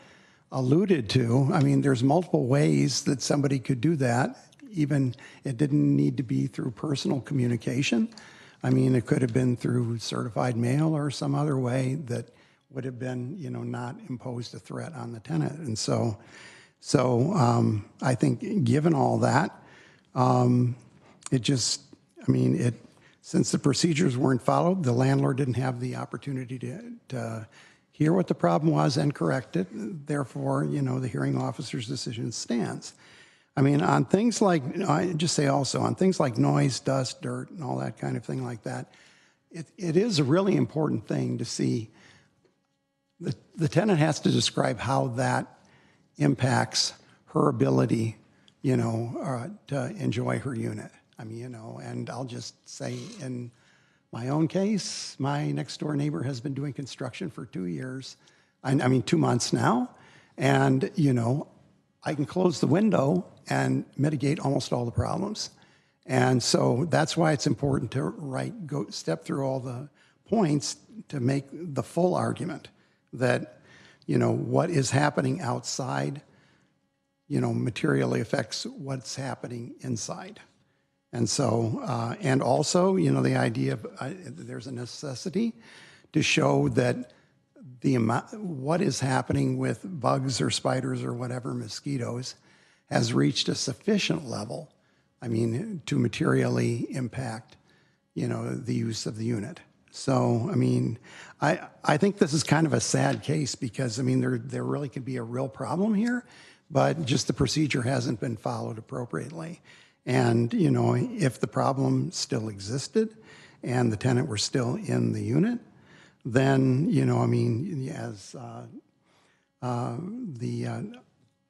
alluded to, I mean, there's multiple ways that somebody could do that. Even it didn't need to be through personal communication. I mean, it could have been through certified mail or some other way that would have been, not imposed a threat on the tenant. And so I think given all that, since the procedures weren't followed, the landlord didn't have the opportunity to hear what the problem was and correct it. Therefore, the hearing officer's decision stands. I mean, on things like, I just say also, on things like noise, dust, dirt, and all that kind of thing like that, it is a really important thing to see. The tenant has to describe how that impacts her ability, to enjoy her unit. I mean, and I'll just say in my own case, my next door neighbor has been doing construction for 2 years. 2 months now. And, I can close the window and mitigate almost all the problems. And so that's why it's important to step through all the points to make the full argument that, what is happening outside, materially affects what's happening inside. And so, and also, the idea of there's a necessity to show that what is happening with bugs or spiders or whatever, mosquitoes, has reached a sufficient level, to materially impact, the use of the unit. So, I think this is kind of a sad case because, there really could be a real problem here, but just the procedure hasn't been followed appropriately. And, if the problem still existed and the tenant were still in the unit, then, as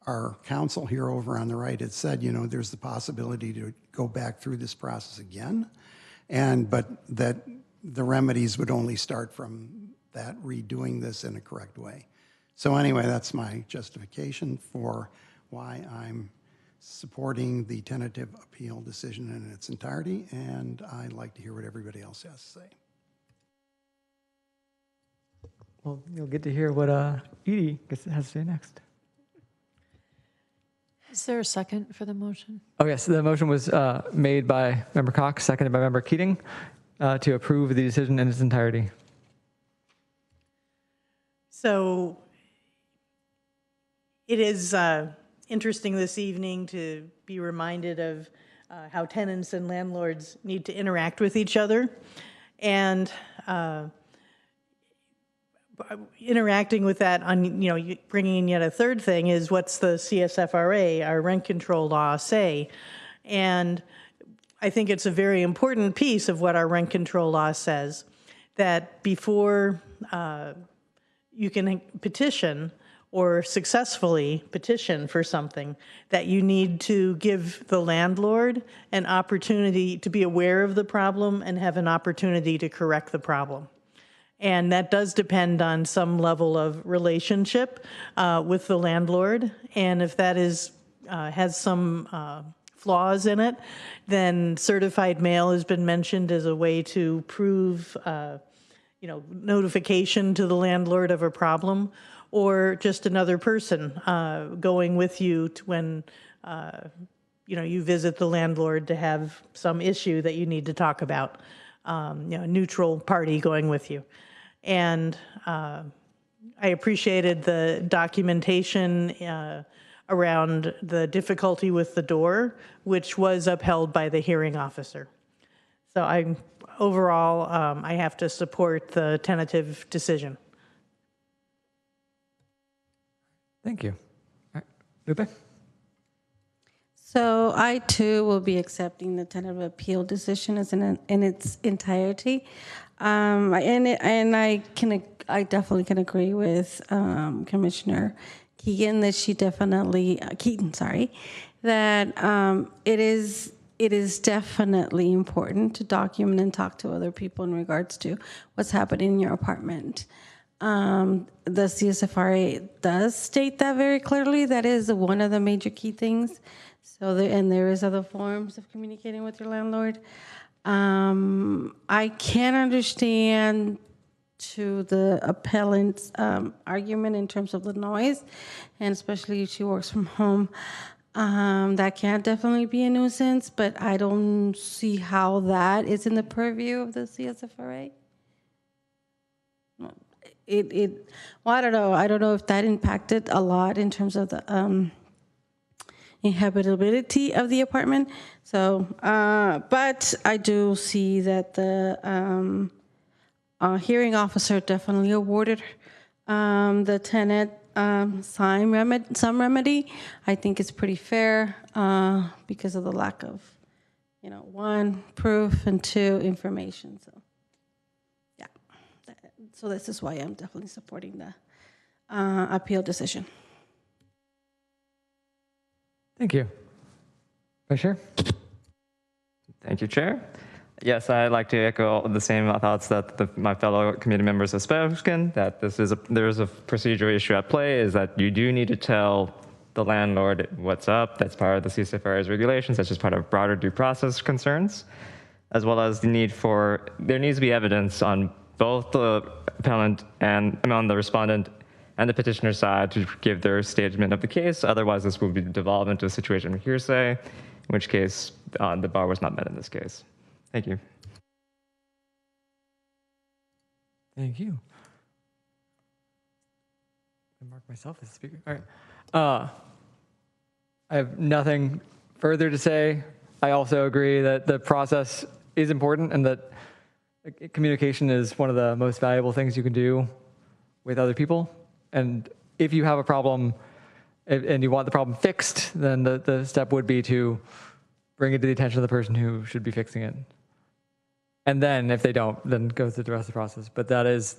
our counsel here over on the right had said, there's the possibility to go back through this process again, but that the remedies would only start from that redoing this in a correct way. So anyway, that's my justification for why I'm supporting the tentative appeal decision in its entirety, and I'd like to hear what everybody else has to say. Well, you'll get to hear what Edie has to say next. Is there a second for the motion? Oh, yes. The motion was made by Member Cox, seconded by Member Keating, to approve the decision in its entirety. So it is interesting this evening to be reminded of how tenants and landlords need to interact with each other. And interacting with that on, bringing in yet a third thing is what's the CSFRA, our rent control law, say? And I think it's a very important piece of what our rent control law says, that before you can petition or successfully petition for something, that you need to give the landlord an opportunity to be aware of the problem and have an opportunity to correct the problem. And that does depend on some level of relationship with the landlord. And if that is has some flaws in it, then certified mail has been mentioned as a way to prove notification to the landlord of a problem, or just another person going with you to when you visit the landlord to have some issue that you need to talk about. A neutral party going with you. And I appreciated the documentation around the difficulty with the door, which was upheld by the hearing officer. So overall, I have to support the tentative decision. Thank you. All right. Lupe? So I too will be accepting the tentative appeal decision as in its entirety, and I definitely can agree with Commissioner Keegan that that it is definitely important to document and talk to other people in regards to what's happening in your apartment. The CSFRA does state that very clearly. That is one of the major key things. So there is other forms of communicating with your landlord. I can understand to the appellant's argument in terms of the noise, and especially if she works from home. That can definitely be a nuisance, but I don't see how that is in the purview of the CSFRA. I don't know. I don't know if that impacted a lot in terms of the inhabitability of the apartment. So, but I do see that the hearing officer definitely awarded the tenant some remedy. I think it's pretty fair because of the lack of, one, proof, and two, information. So, yeah. So this is why I'm definitely supporting the appeal decision. Thank you. Vice Chair? Thank you, Chair. Yes, I'd like to echo the same thoughts that my fellow committee members have spoken, that there is a procedural issue at play, is that you do need to tell the landlord what's up. That's part of the CSFRA's regulations. That's just part of broader due process concerns, as well as there needs to be evidence on both the appellant and on the respondent and the petitioner's side to give their statement of the case. Otherwise, this will be devolved into a situation of hearsay, in which case the bar was not met in this case. Thank you. Thank you. I mark myself as speaker. All right. I have nothing further to say. I also agree that the process is important and that communication is one of the most valuable things you can do with other people. And if you have a problem and you want the problem fixed, then the step would be to bring it to the attention of the person who should be fixing it. And then if they don't, then go through the rest of the process. But that is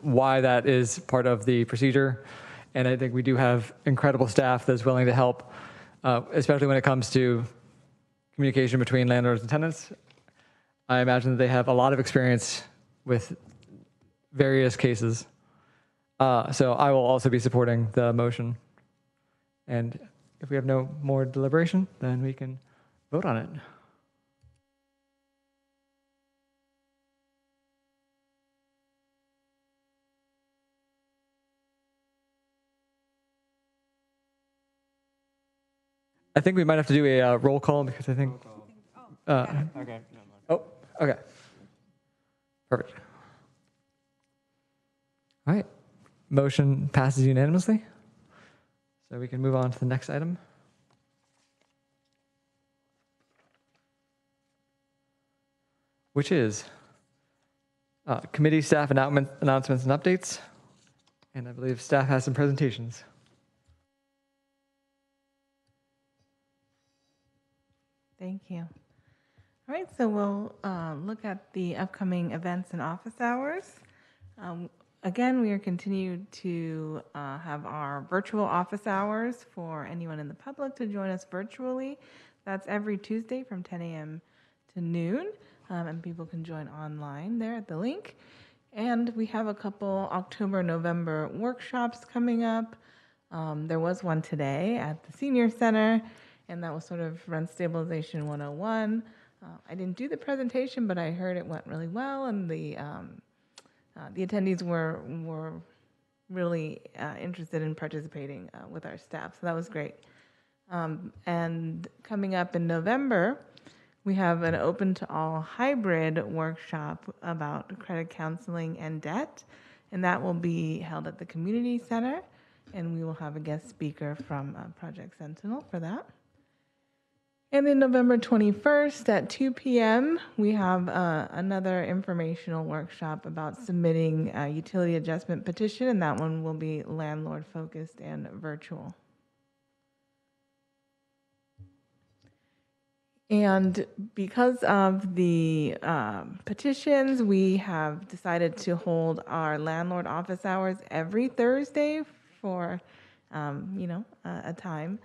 why that is part of the procedure. And I think we do have incredible staff that's willing to help, especially when it comes to communication between landlords and tenants. I imagine that they have a lot of experience with various cases. So I will also be supporting the motion. And if we have no more deliberation, then we can vote on it. I think we might have to do a roll call because I think. Okay. Oh, okay. Perfect. All right. Motion passes unanimously. So we can move on to the next item. Which is committee staff announcements and updates. And I believe staff has some presentations. Thank you. All right, so we'll look at the upcoming events and office hours. Again, we are continued to have our virtual office hours for anyone in the public to join us virtually. That's every Tuesday from 10 a.m. to noon, and people can join online there at the link. And we have a couple October, November workshops coming up. There was one today at the Senior Center, and that was sort of Rent Stabilization 101. I didn't do the presentation, but I heard it went really well, and the attendees were really interested in participating with our staff, so that was great. And coming up in November, we have an open to all hybrid workshop about credit counseling and debt, and that will be held at the community center, and we will have a guest speaker from Project Sentinel for that. And then November 21st at 2 p.m., we have another informational workshop about submitting a utility adjustment petition, and that one will be landlord focused and virtual. And because of the petitions, we have decided to hold our landlord office hours every Thursday for, a time,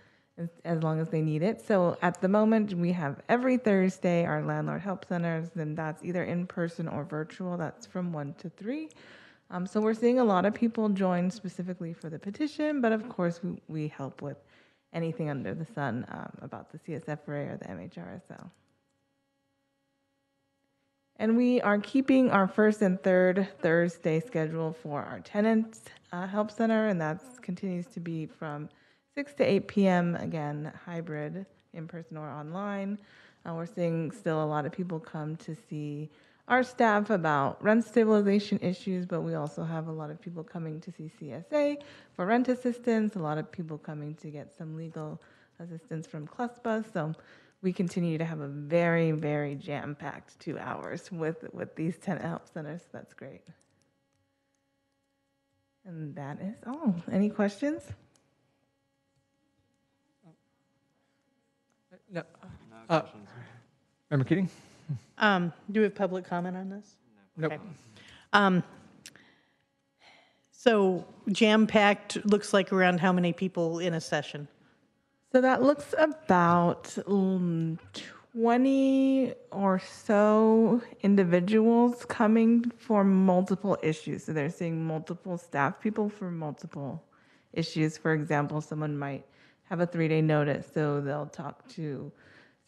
as long as they need it. So at the moment, we have every Thursday our landlord help centers, and that's either in person or virtual. That's from 1 to 3. So we're seeing a lot of people join specifically for the petition, but of course we help with anything under the sun about the CSFRA or the MHRSL. And we are keeping our first and third Thursday schedule for our tenants help center, and that continues to be from 6 to 8 p.m., again, hybrid, in person or online. We're seeing still a lot of people come to see our staff about rent stabilization issues, but we also have a lot of people coming to see CSA for rent assistance, a lot of people coming to get some legal assistance from CLUSPA. So we continue to have a very, very jam-packed 2 hours with these tenant help centers. So that's great. And that is all. Any questions? No. Member Keating? Do we have public comment on this? Nope. Okay. So jam-packed looks like around how many people in a session? So that looks about 20 or so individuals coming for multiple issues. So they're seeing multiple staff people for multiple issues. For example, someone might have a 3-day notice, so they'll talk to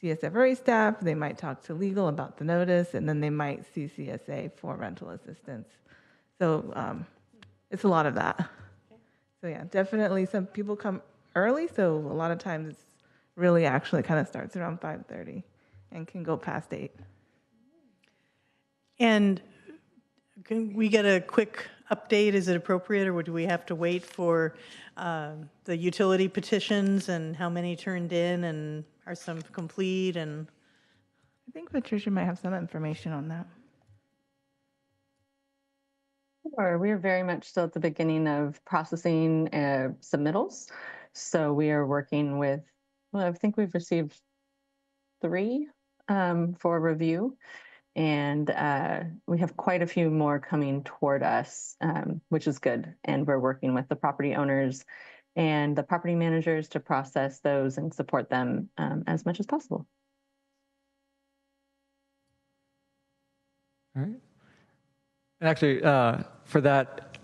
CSFRA staff, they might talk to legal about the notice, and then they might see CSA for rental assistance. So it's a lot of that. So yeah, definitely some people come early, so a lot of times it's really actually kind of starts around 5:30 and can go past 8. And can we get a quick update? Is it appropriate, or do we have to wait for the utility petitions and how many turned in and are some complete? And I think Patricia might have some information on that. Sure. We are very much still at the beginning of processing submittals. So we are working with, well, I think we've received 3 for review. And we have quite a few more coming toward us, which is good. And we're working with the property owners and the property managers to process those and support them as much as possible. All right. And actually, for that,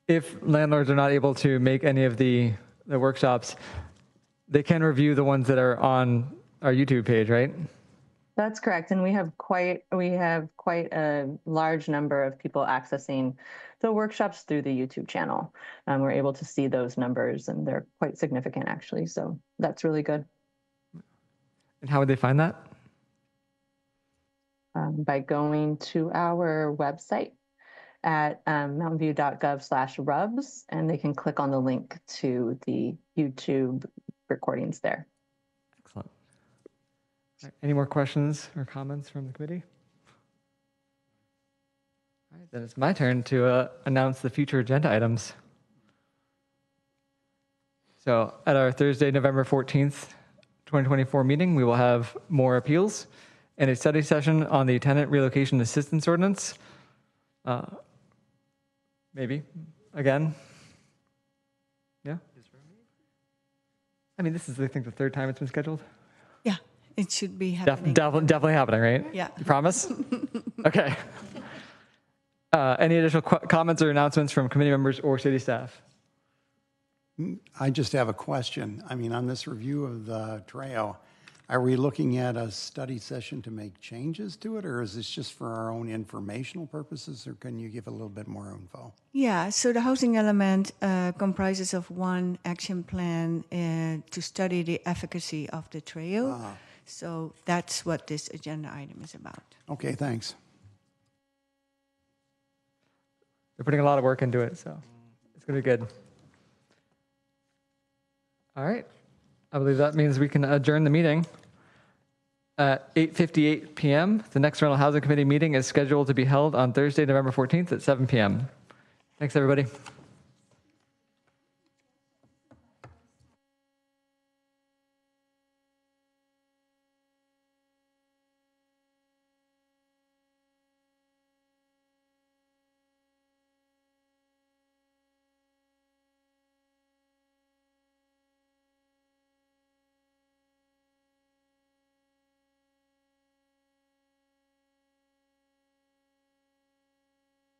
if landlords are not able to make any of the workshops, they can review the ones that are on our YouTube page, right? That's correct, and we have quite a large number of people accessing the workshops through the YouTube channel. We're able to see those numbers, and they're quite significant, actually. So that's really good. And how would they find that? By going to our website at mountainview.gov/rubs, and they can click on the link to the YouTube recordings there. Excellent. All right, any more questions or comments from the committee? All right, then it's my turn to announce the future agenda items. So at our Thursday, November 14th, 2024 meeting, we will have more appeals and a study session on the tenant relocation assistance ordinance. Maybe, again. Yeah? I mean, this is, I think, the third time it's been scheduled. Yeah, it should be happening. Definitely happening, right? Yeah. You promise? Okay. Any additional comments or announcements from committee members or city staff? I just have a question. I mean, on this review of the trail, are we looking at a study session to make changes to it, or is this just for our own informational purposes, or can you give a little bit more info? Yeah, so the housing element comprises of one action plan to study the efficacy of the trail. So that's what this agenda item is about. Okay, thanks. They're putting a lot of work into it, so it's going to be good. All right. I believe that means we can adjourn the meeting. At 8:58 p.m., the next Rental Housing Committee meeting is scheduled to be held on Thursday, November 14th at 7 p.m. Thanks, everybody.